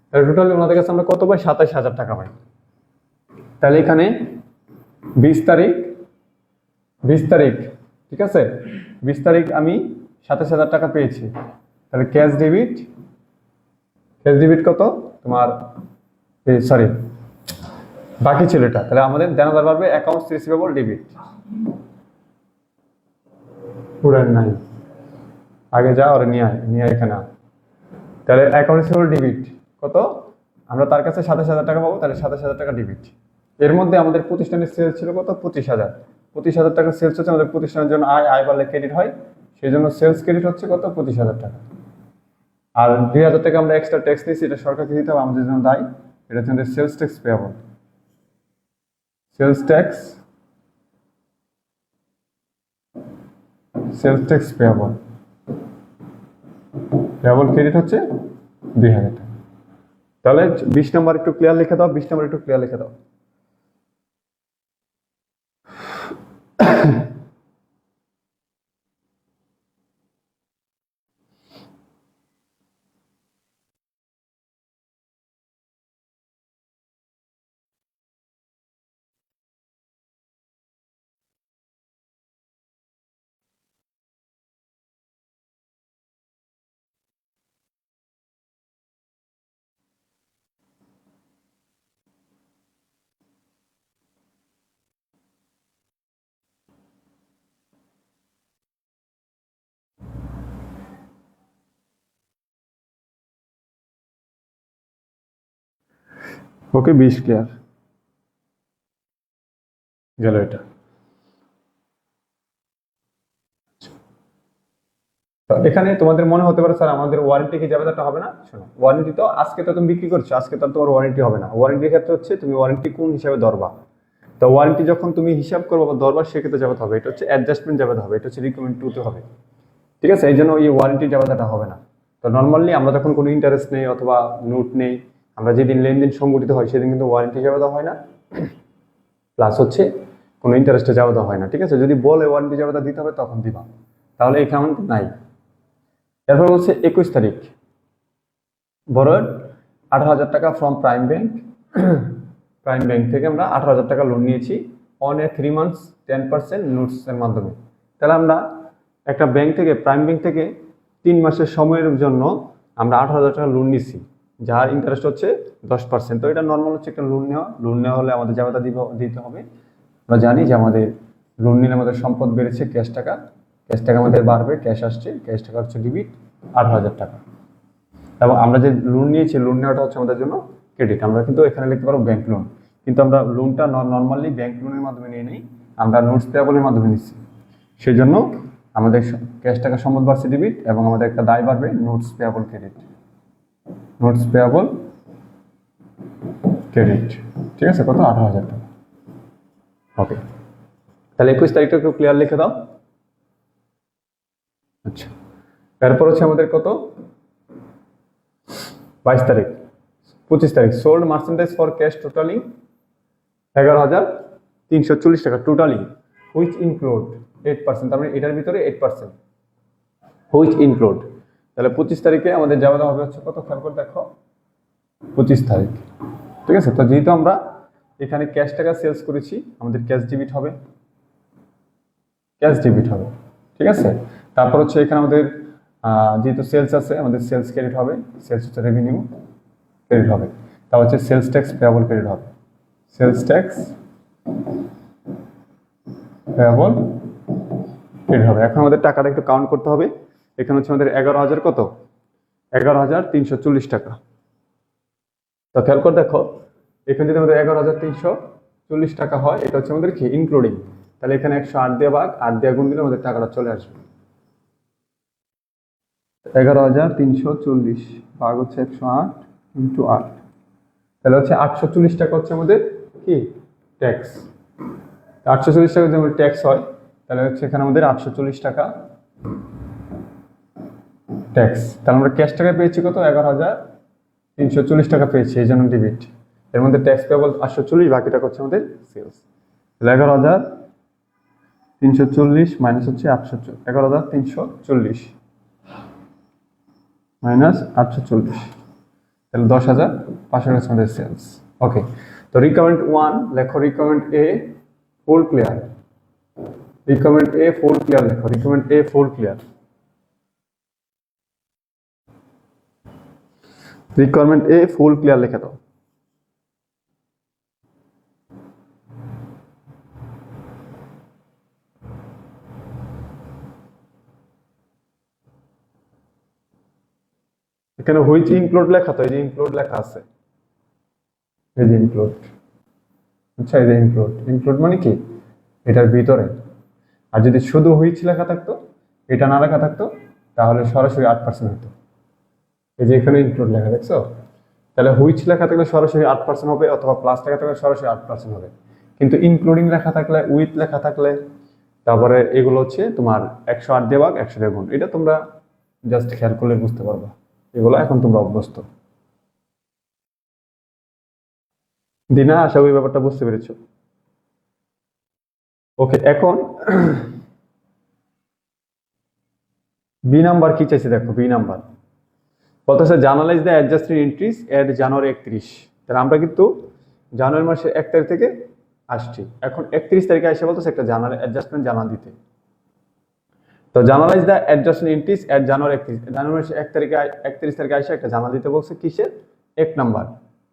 তাহলে টোটালি ওনাদের কাছে আমরা কত পাই? 27,000 টাকা পাই। তাহলে এখানে 20 তারিখ, ঠিক আছে, 20 তারিখ আমি 27,000 টাকা পেয়েছি। তাহলে ক্যাশ ডেবিট কত তোমার, সরি বাকি ছিল এটা। তাহলে আমাদের দেনাদার বাড়বে অ্যাকাউন্টস রিসিভেবল ডেবিট, পুরান নাই, আগে যা ওরা নিয়ে এখানে। তাহলে অ্যাকাউন্ট রিসিভেবল ডেবিট কত? আমরা তার কাছে 27,000 টাকা পাবো, তাহলে 27,000 টাকা ডেবিট। এর মধ্যে আমাদের প্রতিষ্ঠানের সেলস ছিল কত? 25,000 টাকা সেলস হচ্ছে আমাদের প্রতিষ্ঠানের জন্য আয় বাড়লে ক্রেডিট হয়, সেই জন্য সেলস ক্রেডিট হচ্ছে কত? 25,000 টাকা। আর 2,000 টাকা আমরা এক্সট্রা ট্যাক্স নিয়েছি, এটা সরকারকে দিতে হবে, আমাদের জন্য দায়ী। এটা হচ্ছে আমাদের sales tax payable, sales tax payable credit হচ্ছে 2,000 টাকা। তাহলে 20 নম্বর একটু ক্লিয়ার লিখে দাও, 20 নম্বর একটু ক্লিয়ার লিখে দাও। ওকে, 20 ক্লিয়ার গেল এটা। এখানে তোমাদের মনে হতে পারে, স্যার আমাদের ওয়ারেন্টি কি যাবে? হবে না। শোনো, ওয়ারেন্টি তো আজকে তো তুমি বিক্রি করছো, আজকে তো তোমার ওয়ারেন্টি হবে না। ওয়ারেন্টির ক্ষেত্রে হচ্ছে তুমি ওয়ারেন্টি কোন হিসাবে ধরবা। তো ওয়ারেন্টি যখন তুমি হিসাব করবো বা ধরবা, সেক্ষেত্রে যাবে হবে, এটা হচ্ছে অ্যাডজাস্টমেন্ট যাবে হবে, এটা হচ্ছে রিকমেন্ড 2 তে হবে। ঠিক আছে, এই জন্য এই ওয়ারেন্টি যাবাদাটা হবে না। তো নর্মালি আমরা যখন কোনো ইন্টারেস্ট নেই অথবা নোট নেই, আমরা যেদিন লেনদেন সংগঠিত হয় সেদিন কিন্তু ওয়ারেন্টি যাবাদা হয় না, প্লাস হচ্ছে কোনো ইন্টারেস্টে যাবাদা হয় না। ঠিক আছে, যদি বলে ওয়ারেন্টি যাবাদা দিতে হবে তখন দিবা, তাহলে এখানে নাই। এরপর বলছে 21 তারিখ, বরোড 18,000 টাকা from prime bank. Prime bank থেকে আমরা 18,000 টাকা লোন নিয়েছি অন এ 3 মান্থস 10% নোটসের মাধ্যমে। তাহলে আমরা একটা ব্যাংক থেকে, প্রাইম ব্যাংক থেকে 3 মাসের সময়ের জন্য আমরা 18,000 টাকা লোন নিছি, যার ইন্টারেস্ট হচ্ছে 10%। তো এটা নর্মাল হচ্ছে একটা লোন নেওয়া হলে আমাদের জামাতা দিতে হবে। আমরা জানি যে আমাদের লোন নিলে আমাদের সম্পদ বেড়েছে, ক্যাশ টাকা আমাদের বাড়বে, ক্যাশ আসছে, ক্যাশ টাকা হচ্ছে ডেবিট 18,000 টাকা। এবং আমরা যে লোন নিয়েছি, লোন নেওয়াটা হচ্ছে আমাদের জন্য ক্রেডিট। আমরা কিন্তু এখানে লিখতে পারবো ব্যাংক লোন, কিন্তু আমরা লোনটা নর্মালি ব্যাংক লোনের মাধ্যমে নিয়ে নেই, আমরা নোটস পেয়াবলের মাধ্যমে নিচ্ছি। সেই জন্য আমাদের ক্যাশ টাকা সম্পদ বাড়ছে ডেবিট, এবং আমাদের একটা দায় বাড়বে নোটস পেয়াবল ক্রেডিট। ঠিক আছে, কত? 18,000 টাকা। ওকে, তাহলে 21 তারিখটা একটু ক্লিয়ার লিখে দাও। আচ্ছা, তারপর হচ্ছে আমাদের কত? 22 তারিখ, 25 তারিখ, sold merchandise for cash totalling 11,340 টাকা টোটালি, হুইচ ইনক্লুড 8%। তার মানে এটার ভিতরে 8%, হুইচ ইনক্লুড। তাহলে 25 তারিখে আমাদের যাওয়া হবে হচ্ছে কত? খেয়াল করে দেখো, 25 তারিখ। ঠিক আছে, তো যেহেতু আমরা এখানে ক্যাশ টাকা সেলস করেছি, আমাদের ক্যাশ ডেবিট হবে। ঠিক আছে, তারপর হচ্ছে এখানে আমাদের যেহেতু সেলস আছে, আমাদের সেলস ক্রেডিট হবে, সেলস হচ্ছে রেভিনিউ ক্রেডিট হবে। তা হচ্ছে সেলস ট্যাক্স পেয়াবল ক্রেডিট হবে, সেলস ট্যাক্স পেয়াবল ক্রেডিট হবে। এখন আমাদের টাকাটা একটু কাউন্ট করতে হবে। এখানে হচ্ছে আমাদের 11,000 কত? 11,340 টাকা। তো খেয়াল করে দেখো, এখানে যদি আমাদের 11,340 টাকা হয়, এটা হচ্ছে আমাদের কি? ইনক্লুডিং। তাহলে এখানে 108 দিয়ে ভাগ, 8 দিয়ে গুণ দিলে আমাদের টাকাটা চলে আসবে। 11,340 ভাগ হচ্ছে 108 ইন্টু 8, তাহলে হচ্ছে 840 টাকা হচ্ছে আমাদের কি? ট্যাক্স। 840 টাকা যদি আমাদের ট্যাক্স হয়, তাহলে হচ্ছে এখানে আমাদের 840 টাকা ট্যাক্স। তাহলে আমরা ক্যাশ টাকা পেয়েছি কত, 11,340 টাকা পেয়েছি, এই জন্য ডেবিট। এর মধ্যে ট্যাক্স পেবল 840, বাকিটা হচ্ছে আমাদের সেলস। 11,340 মাইনাস হচ্ছে 11,340 মাইনাস 840, তাহলে 10,500 আমাদের সেলস। ওকে, তো রিকমেন্ড 1 লেখো, রিকমেন্ড এ ফুল ক্লিয়ার, রিকমেন্ড এ ফুল ক্লিয়ার লেখো, রিকমেন্ড এ ফুল ক্লিয়ার, রিকোয়ারমেন্ট এ ফুল ক্লিয়ার লিখে দাও। এখানে হুইচ ইনক্লুড লেখা, তো এই যে ইনক্লুড লেখা আছে, এই যে ইনক্লুড। আচ্ছা, এই যে ইনক্লুড, ইনক্লুড মানে কি, এটার ভিতরে। আর যদি শুধু হুইচ লেখা থাকতো, এটা না লেখা থাকতো, তাহলে সরাসরি 8% হতো। এই যে এখানে ইনক্লুড লেখা, দেখছো? তাহলে হুইচ লেখা থাকলে সরাসরি 8% হবে, অথবা প্লাস লেখা থাকলে সরাসরি 8% হবে। কিন্তু ইনক্লুডিং লেখা থাকলে, উইথ লেখা থাকলে, তারপরে এগুলো হচ্ছে তোমার 108 দিয়ে ভাগ 100 দিয়ে গুণ। এটা তোমরা জাস্ট খেয়াল করলে বুঝতে পারবা, এগুলো এখন তোমরা অভ্যস্ত। দিনা, আশা করি ব্যাপারটা বুঝতে পেরেছো। ওকে, এখন বি নাম্বার কি চাইছে দেখো, বি নাম্বার বলতেছে জার্নালাইজ দ্য অ্যাডজাস্টেড এন্ট্রিজ এট জানুয়ারি 31। তাহলে আমরা কিন্তু জানুয়ারি মাসের 1 তারিখ থেকে আসছি, এখন 31 তারিখে এসে বলতেছে একটা জার্নাল অ্যাডজাস্টমেন্ট জানা দিতে। তো জার্নালাইজ দ্য অ্যাডজাস্টেড এন্ট্রিজ এট জানুয়ারি 31, জানুয়ারি মাসের 31 তারিখে এসে একটা জানা দিতে বলছে। কিসের? 1 নাম্বার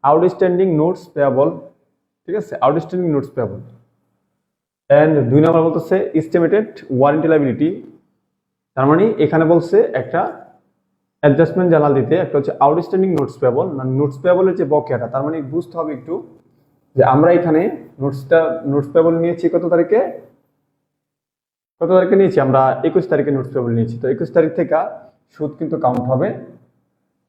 আউটস্ট্যান্ডিং নোটস পেয়াবল, ঠিক আছে, outstanding notes payable. And 2 number বলতেছে এস্টিমেটেড ওয়ারেন্টি লাইবিলিটি। তার মানে এখানে বলছে একটা অ্যাডজাস্টমেন্ট জানাল দিতে, একটা হচ্ছে আউটস্ট্যান্ডিং নোটস পেবল, মানে নোটস পেবলের যে বকেয়াটা। তার মানে বুঝতে হবে একটু যে আমরা এখানে নোটস পেবল নিয়েছি কত তারিখে, নিয়েছি আমরা 21 তারিখে নোটস পেবল নিয়েছি। তো 21 তারিখ থেকে সুদ কিন্তু কাউন্ট হবে,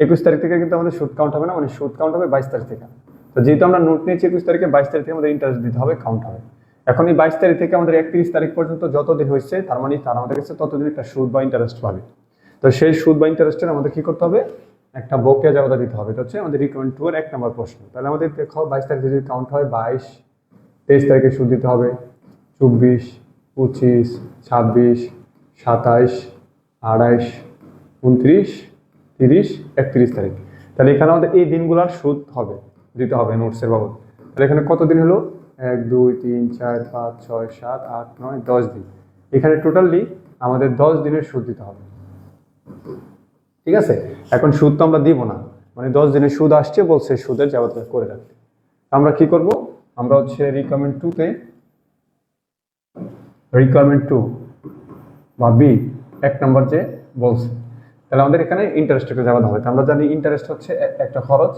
21 তারিখ থেকে কিন্তু আমাদের সুদ কাউন্ট হবে না, মানে সুদ কাউন্ট হবে 22 তারিখ থেকে। তো যেহেতু আমরা নোট নিয়েছি 21 তারিখে, 22 তারিখ থেকে আমাদের ইন্টারেস্ট দিতে হবে, কাউন্ট হবে। এখন এই 22 তারিখ থেকে আমাদের 31 তারিখ পর্যন্ত যতদিন হয়েছে, তার মানে তার আমাদের কাছে ততদিন একটা সুদ বা ইন্টারেস্ট পাবে। তো সেই সুদ বা ইন্টারেস্টের আমাদের কি করতে হবে, একটা বকেয়া জাবেদা দিতে হবে। এটা হচ্ছে আমাদের রিকমেন্ড 2 এর 1 নম্বর প্রশ্ন। তাহলে আমাদের দেখো 22 তারিখে যদি কাউন্ট হয় 22, 23 তারিখে সুদ দিতে হবে 24, 25, 26, 27, 28, 29, 30, 31 তারিখ। তাহলে এখানে আমাদের এই দিনগুলোর সুদ হবে, দিতে হবে নোটসের বাবদ। তাহলে এখানে কত দিন হলো, 1, 2, 3, 4, 5, 6, 7, 8, 9, 10 দিন। এখানে টোটালি আমাদের 10 দিনের সুদ দিতে হবে, ঠিক আছে। এখন সুদ তো আমরা দিব না, মানে 10 দিনের সুদ আসছে, বলছে সুদের যাবতীয় করে রাখতে। আমরা কি করব, আমরা হচ্ছে রিকোয়ারমেন্ট 2 তে, রিকোয়ারমেন্ট 2 বা বি 1 নম্বর যে বলছে, তাহলে আমাদের এখানে ইন্টারেস্ট একটা যাওয়া হবে। আমরা জানি ইন্টারেস্ট হচ্ছে একটা খরচ।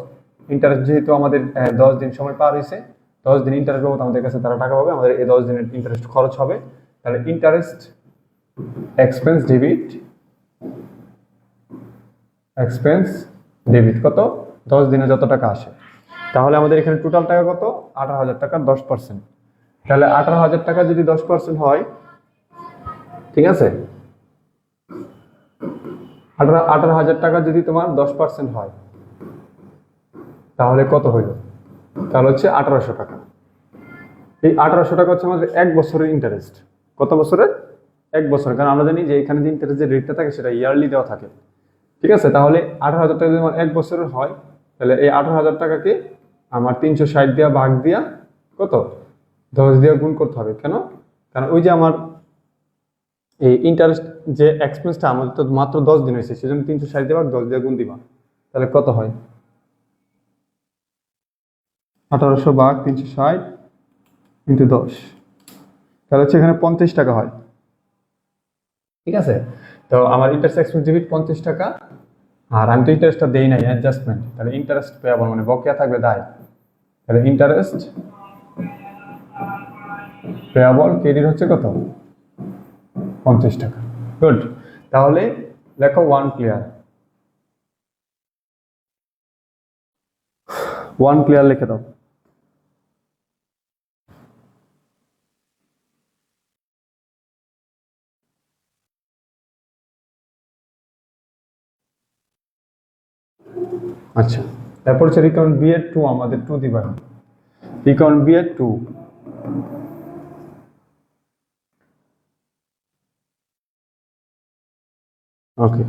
ইন্টারেস্ট যেহেতু আমাদের 10 দিন সময় পার হয়েছে, 10 দিন ইন্টারেস্ট বাবদ আমাদের কাছে তারা টাকা পাবে, আমাদের এই 10 দিনের ইন্টারেস্ট খরচ হবে। তাহলে interest expense debit, expense debit কত, 10 দিনে যত টাকা আসে। তাহলে আমাদের এখানে টোটাল টাকা কত, 18,000 টাকার 10%। তাহলে 18,000 টাকা যদি 10% হয়, ঠিক আছে, 18,000 টাকা যদি তোমার 10% হয়, তাহলে কত হইল, তাহলে হচ্ছে 1800 টাকা। এই 1800 টাকা হচ্ছে আমাদের 1 বছরের ইন্টারেস্ট। কত বছরের? 1 বছর। কারণ আমরা জানি যে এখানে যে ইন্টারেস্ট যে রেটটা থাকে সেটা ইয়ারলি দেওয়া থাকে, ঠিক আছে। তাহলে 18,000 টাকা যদি আমার 1 বছরের হয়, তাহলে এই 18,000 টাকাকে আমার 360 দিয়া ভাগ দিয়া কত, 10 দিয়ে গুণ করতে হবে। কেন? কারণ ওই যে আমার এই ইন্টারেস্ট যে এক্সপেন্সটা আমাদের তো মাত্র 10 দিন হয়েছে, সেজন্য 360 দিয়ে ভাগ 10 দিয়ে গুণ দিবা। তাহলে কত হয়, 1800 ভাগ 360 ইন্টু 10, তাহলে হচ্ছে এখানে 50 টাকা হয়, ঠিক আছে। তো আমার ইন্টারেস্ট এক্সপেন্স ডেবিট 50 টাকা, আর আমি তো ইন্টারেস্টটা দেই নাই, অ্যাডজাস্টমেন্ট। তাহলে ইন্টারেস্ট পেয়াবল মানে বকেয়া থাকবে দায়। তাহলে ইন্টারেস্ট পেয়াবল ক্রেডিট হচ্ছে কত, 50 টাকা। গুড, তাহলে লেখো 1 ক্লিয়ার, 1 ক্লিয়ার লিখে দাও। আচ্ছা, তারপর হচ্ছে রিকাউন্ট বি এর 2 আমাদের 2 দিবা না। রিকাউন্ট বি এর 2, ওকে।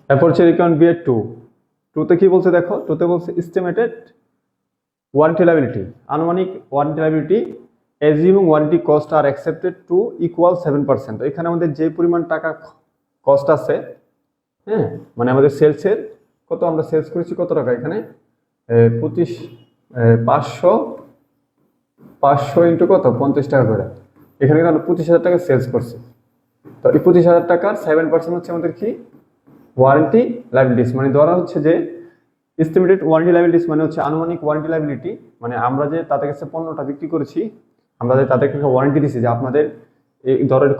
তারপর হচ্ছে রিকাউন্ট বি এর 2, 2 তে কি বলছে দেখো, 2 তে বলছে এস্টিমেটেড ওয়ারেন্টি লায়াবিলিটি, আনুমানিক warranty liability assuming warranty cost are accepted to equal 7%। এখানে আমাদের যে পরিমাণ টাকা কস্ট আছে, হ্যাঁ, মানে আমাদের সেলসের কত, আমরা সেলস করেছি কত টাকা এখানে, 500 500 ইন্টু কত, 50 টাকা করে। এখানে কিন্তু আমরা 25,000 টাকা সেলস করছি। তো এই 25,000 টাকার 7% হচ্ছে আমাদের কি, ওয়ারেন্টি লায়াবিলিটিস। মানে ধরা হচ্ছে যে এস্টিমেটেড ওয়ারেন্টি লায়াবিলিটিস মানে হচ্ছে আনুমানিক ওয়ারেন্টি লায়াবিলিটি, মানে আমরা যে তাদের কাছে পণ্যটা বিক্রি করেছি, আমরা যে তাদেরকে ওয়ারেন্টি দিচ্ছি যে আপনাদের এই ধরেন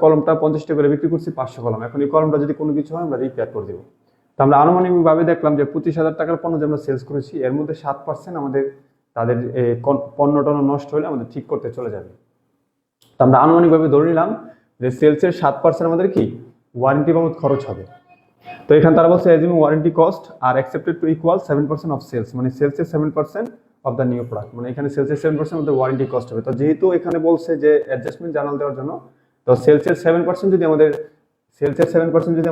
কলমটা 50 টাকা করে বিক্রি করছি 500 কলম, এখন এই কলমটা যদি কোনো কিছু হয় আমরা রিপেয়ার করে দেবো। তো আমরা আনুমানিকভাবে দেখলাম যে 25,000 টাকার পণ্য যে আমরা সেলস করেছি, এর মধ্যে 7% আমাদের তাদের পণ্যটা নষ্ট হলে আমাদের ঠিক করতে চলে যাবে। তো আমরা আনুমানিকভাবে ধরে নিলাম যে সেলসের 7% আমাদের কি ওয়ারেন্টি বাবদ খরচ হবে। তো এখানে তারা বলছে assuming warranty cost are accepted to equal 7% of sales, মানে সেলসের 7% অফ দ্য নিউ প্রোডাক্ট, মানে এখানে সেলসের 7% আমাদের ওয়ারেন্টি কস্ট হবে। তো যেহেতু এখানে বলছে যে অ্যাডজাস্টমেন্ট জার্নাল দেওয়ার জন্য, তো সেলসের 7% যদি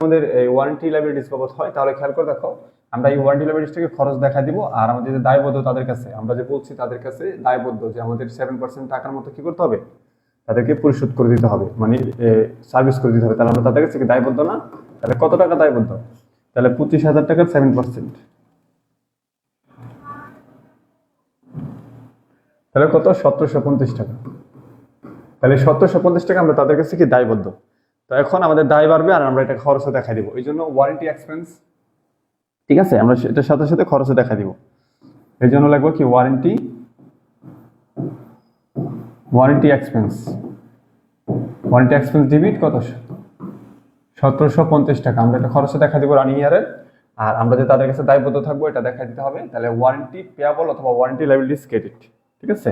আমাদের ওয়ারেন্টি লায়াবিলিটিস বাবদ হয়, তাহলে খেয়াল করে দেখো আমরা এই ওয়ারেন্টি লায়াবিলিটিসটাকে খরচ দেখা দিব, আর আমাদের যে দায়বদ্ধ তাদের কাছে, আমরা যে বলছি তাদের কাছে দায়বদ্ধ যে আমাদের 7% টাকার মতো কি করতে হবে, তাদেরকে পরিশোধ করে দিতে হবে, মানে সার্ভিস করে দিতে হবে। তাহলে আমরা তাদের কাছে কি দায়বদ্ধ না? তাহলে কত টাকা দায়বদ্ধ? তাহলে 25,000 টাকার 7%, তাহলে কত, 1750 টাকা। তাহলে 1750 টাকা আমরা তাদের কাছে কি দায়বদ্ধ। তো এখন আমাদের দায় বাড়বে আর আমরা এটা খরচে দেখা দিব, এই জন্য ওয়ারেন্টি এক্সপেন্স, ঠিক আছে, আমরা এটার সাথে সাথে খরচে দেখা দিব। এই জন্য লাগবে কি ওয়ারেন্টি এক্সপেন্স ডেবিট কত, 1750 টাকা। আমরা এটা খরচে দেখা দিব রানিং ইয়ারের, আর আমরা যে তাদের কাছে দায়বদ্ধ থাকবো এটা দেখা দিতে হবে। তাহলে ওয়ারেন্টি পেয়াবল অথবা ওয়ারেন্টি লায়াবিলিটিস ক্রেডিট, ঠিক আছে,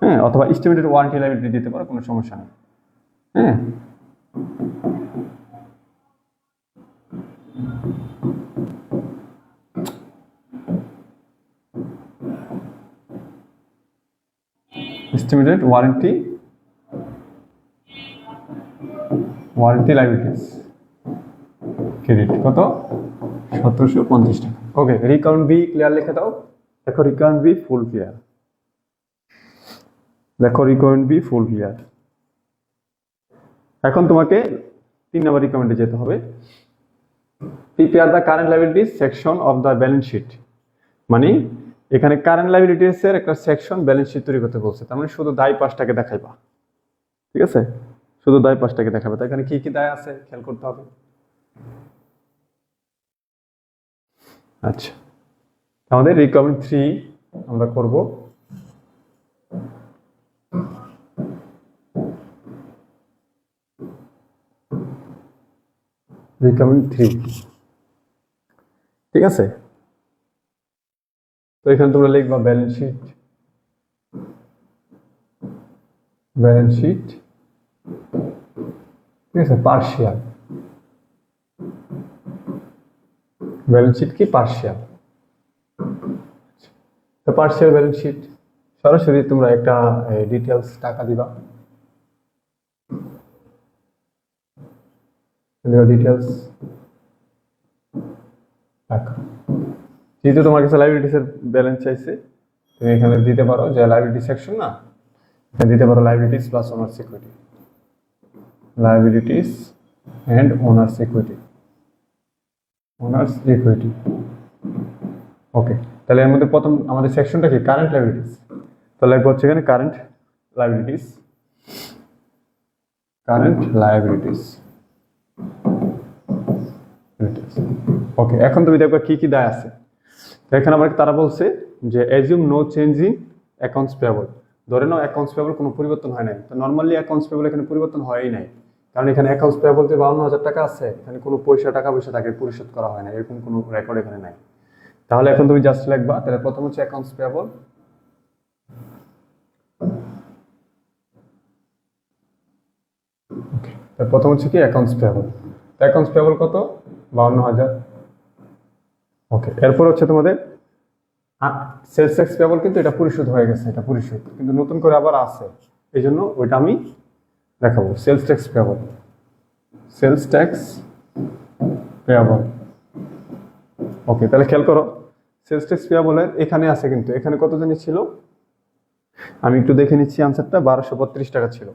হ্যাঁ, অথবা এস্টিমেটেড ওয়ারেন্টি লায়াবিলিটি দিতে পারো, কোনো সমস্যা নেই। হ্যাঁ, এস্টিমেটেড ওয়ারেন্টি লায়াবিলিটিস ক্রেডিট কত, 1750 টাকা। ওকে, রিকাউন্ট বি ক্লিয়ার লিখে দাও। দেখো রিকাউন্ট বি ফুল ক্লিয়ার, এখন তোমাকে 3 নম্বর রিকমেন্ডে যেতে হবে। Prepare the current liabilities section of the balance sheet, মানে এখানে কারেন্ট লায়াবিলিটিস এর একটা সেকশন ব্যালেন্স শিট তৈরি করতে বলছে। তার মানে শুধু দায় পাশটাকে দেখাইবা, ঠিক আছে, শুধু দায় পাশটাকে দেখাবে। তো এখানে কি কি দায় আছে খেয়াল করতে হবে। আচ্ছা, আমাদের রিকমেন্ড 3 আমরা করব। রিকমেন্ড 3, ঠিক আছে। তো এখানে তোমরা লিখবা ব্যালেন্স শিট, ঠিক আছে, পার্শিয়াল ব্যালেন্স শিট কি পার্শিয়াল। তো পার্শিয়াল ব্যালেন্স শিট সরাসরি তোমরা একটা ডিটেলস টাকা দিবা, ডিটেলস টাকা। যেহেতু তোমার কাছে লায়াবিলিটিস এর ব্যালেন্স চাইছে, তুমি এখানে দিতে পারো যে লায়াবিলিটি সেকশন না, এখানে দিতে পারো liabilities plus owners equity, liabilities and owners equity, okay. তাহলে এর মধ্যে প্রথম আমাদের সেকশনটা কি, কারেন্ট লায়াবিলিটিস। তো লাগবে হচ্ছে এখানে কারেন্ট লায়াবিলিটিস, ওকে। এখন তুমি দেখবে কি কি দায় আছে। তো এখানে আবার তারা বলছে যে assume no change in accounts payable, ধরে নাও অ্যাকাউন্টস পেয়েবল কোনো পরিবর্তন হয় নাই। তো নর্মালি অ্যাকাউন্টস পেয়েবল এখানে পরিবর্তন হয়ই নাই, কারণ এখানে অ্যাকাউন্টস পেয়েবল যে 52,000 টাকা আছে, এখানে কোনো টাকা পয়সা তাকে পরিশোধ করা হয় না, এরকম কোনো রেকর্ড এখানে নাই। তাহলে এখন তুমি জাস্ট লিখবা, তাহলে প্রথম হচ্ছে অ্যাকাউন্টস পেয়েবল, প্রথম হচ্ছে কি অ্যাকাউন্টস পেয়েবল। অ্যাকাউন্টস পেয়েবল কত, 52,000, ওকে, এরপর হচ্ছে তোমাদের সেলস ট্যাক্স পেয়াবল, কিন্তু এটা পরিশোধ হয়ে গেছে, এটা পরিশোধ, কিন্তু নতুন করে আবার আছে, এই জন্য ওইটা আমি দেখাবো। Sales tax payable, sales tax payable. Okay, তাহলে খেয়াল করো, সেলস ট্যাক্স পেয়াবলের এখানে আছে, কিন্তু এখানে কত জানি ছিল, আমি একটু দেখে নিচ্ছি আনসারটা, 1232 টাকা ছিল।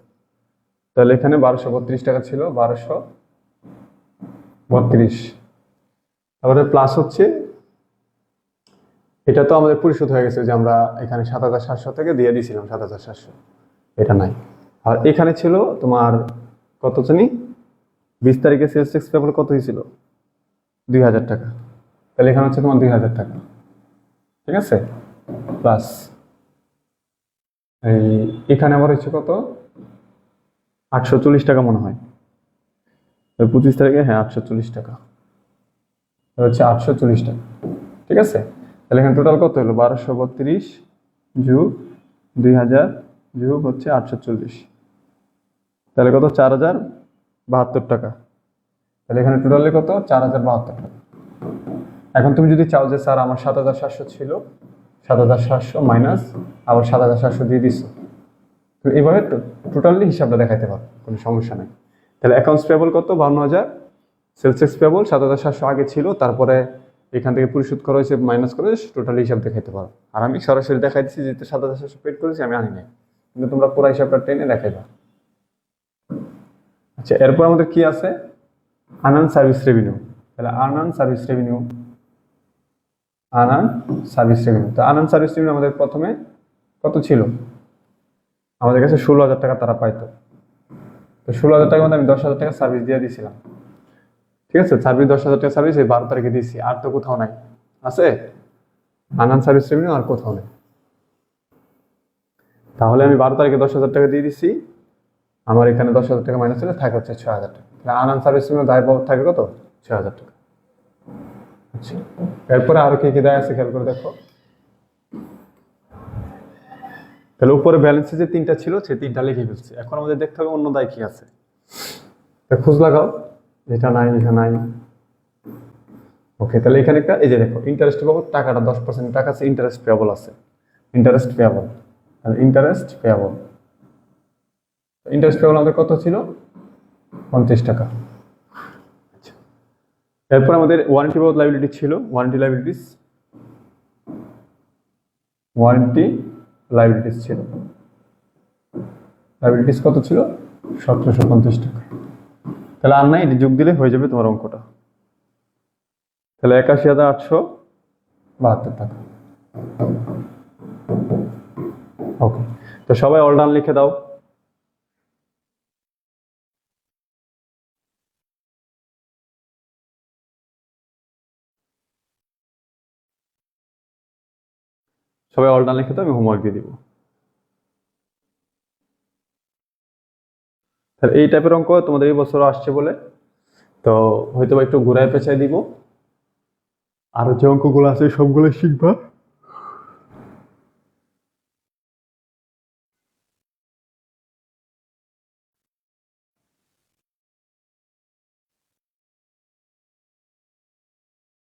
তাহলে এখানে 1232 টাকা ছিল, 1232। তারপরে প্লাস হচ্ছে, এটা তো আমাদের পরিশোধ হয়ে গেছে, যে আমরা এখানে 7700 থেকে দিয়ে দিয়েছিলাম 7700, এটা নাই। আর এখানে ছিল তোমার কত জানি, 20 তারিখে সেলস ট্যাক্স পেয়াবল কত হয়েছিল, 2000 টাকা। তাহলে এখানে হচ্ছে তোমার 2000 টাকা, ঠিক আছে, প্লাস এখানে আবার হচ্ছে কত, 840 টাকা মনে হয়, 25 তারিখে, হ্যাঁ 840 টাকা, হচ্ছে 840 টাকা, ঠিক আছে। তাহলে এখানে টোটাল কত হলো, 1232 যোগ 2000 যোগ হচ্ছে 840, তাহলে কত, 4072 টাকা। তাহলে এখানে টোটালি কত, 4072 টাকা। এখন তুমি যদি চাও যে স্যার আমার 7700 ছিল, 7700 মাইনাস আবার 7700 দিয়ে দিছো, তো এইভাবে টোটালি হিসাবটা দেখাইতে পারো, কোনো সমস্যা নেই। তাহলে অ্যাকাউন্টস পেয়েবল কত, 52000, সেলস ট্যাক্স পেয়েবল 7700 আগে ছিল, তারপরে এখান থেকে পরিশোধ করা হয়েছে, মাইনাস করে টোটালি হিসাব দেখাইতে পারো। আর আমি সরাসরি দেখাই দিচ্ছি, যেহেতু 7700 পেড করেছি, আমি আনি নাই, কিন্তু তোমরা পুরো হিসাবটা টেনে দেখাইবা। আচ্ছা, এরপর আমাদের কি আছে, আনআন সার্ভিস রেভিনিউ। তাহলে আনআন সার্ভিস রেভিনিউ, আনআন সার্ভিস রেভিনিউ। তো আনআন সার্ভিস রেভিনিউ আমাদের প্রথমে কত ছিল, আমাদের কাছে 16000 টাকা তারা পাইতো। তো 16000 টাকার মধ্যে আমি 10000 টাকা সার্ভিস দিয়ে দিয়েছিলাম, ঠিক আছে। সার্ভিস 10000 টাকা সার্ভিস এই 12 তারিখে দিয়েছি, আর তো কোথাও নাই, আছে আনআন সার্ভিস রেভিনিউ আর কোথাও নেই। তাহলে আমি 12 তারিখে 10000 টাকা দিয়ে দিছি, আমার এখানে 10000 টাকা মাইনাস হলে থাকে হচ্ছে 6000 টাকা। তাহলে আনআন সার্ভিস রেভিনিউ দায় বাবদ থাকে কত, 6000 টাকা। আচ্ছা, এরপরে আরো কি কি দায় আছে খেয়াল করে দেখো। তাহলে উপরে ব্যালেন্সে যে 3টা ছিল, সেই 3টা লিখে ফেলছি। এখন আমাদের দেখতে হবে অন্য দায় কি আছে, খোঁজ লাগাও, এটা নাই, এটা নাই। ওকে, তাহলে এখানে একটা, এই যে দেখো ইন্টারেস্ট পেয়েবল, টাকাটা 10% টাকা আছে, ইন্টারেস্ট পেয়েবল আছে, ইন্টারেস্ট পেয়েবল, তাহলে ইন্টারেস্ট পেয়েবল, ইন্টারেস্ট পেয়েবল আমাদের কত ছিল, 50 টাকা। আচ্ছা, এরপর আমাদের ওয়ারেন্টি বাবদ লাইবিলিটি ছিল, ওয়ারেন্টি লাইবিলিটিস, ওয়ারেন্টি লাইবিলিটিস ছিল, লাইবিলিটিস কত ছিল, 1750 টাকা। তাহলে আর নাই, এটি যোগ দিলে হয়ে যাবে তোমার অঙ্কটা। তাহলে 81872 টাকা। ওকে, তো সবাই অল ডান লিখে দাও। সবাই অল ডান লিখে দাও, আমি হোমওয়ার্ক দিয়ে দিব। তাহলে এই টাইপের অঙ্ক তোমাদের এই বছর আসছে বলে, তো হয়তো একটু ঘুরায় পেঁচাই দিব, আর যে অঙ্কগুলো আছে সবগুলো শিখবা।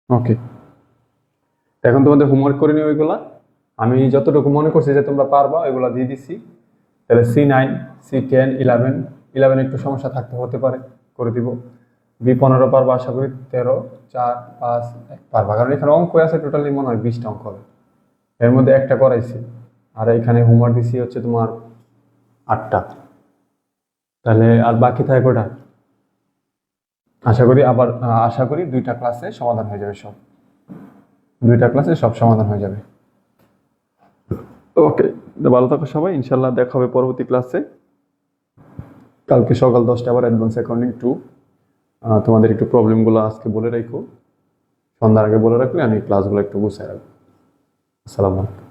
ওকে, এখন তোমাদের হোমওয়ার্ক করে নিও ওইগুলা। আমি যতটুকু মনে করছি যে তোমরা পারবা ওইগুলা দিয়ে দিছি। তাহলে C9, C10, 11 একটু সমস্যা থাকতে হতে পারে, করে দিব। B15 পারবা আশা করি, 13, 4, 5, 1 পারবা, কারণ এখানে অঙ্ক আছে টোটালি মনে হয় 20টা অঙ্ক হবে, এর মধ্যে একটা করাইছি, আর এখানে হোমওয়ার্ক দিছি হচ্ছে তোমার 8টা। তাহলে আর বাকি থাকে কয়টা, আশা করি 2টা ক্লাসে সমাধান হয়ে যাবে সব, 2টা ক্লাসে সব সমাধান হয়ে যাবে। ওকে, ভালো থাকো সবাই, ইনশাল্লাহ দেখা হবে পরবর্তী ক্লাসে। কালকে সকাল 10টা আবার অ্যাডভান্স অ্যাকাউন্টিং 2, তোমাদের একটু প্রবলেমগুলো আজকে বলে রাখো, সন্ধ্যার আগে বলে রাখলে আমি ক্লাসগুলো একটু গুছিয়ে রাখবো। আসসালামু আলাইকুম।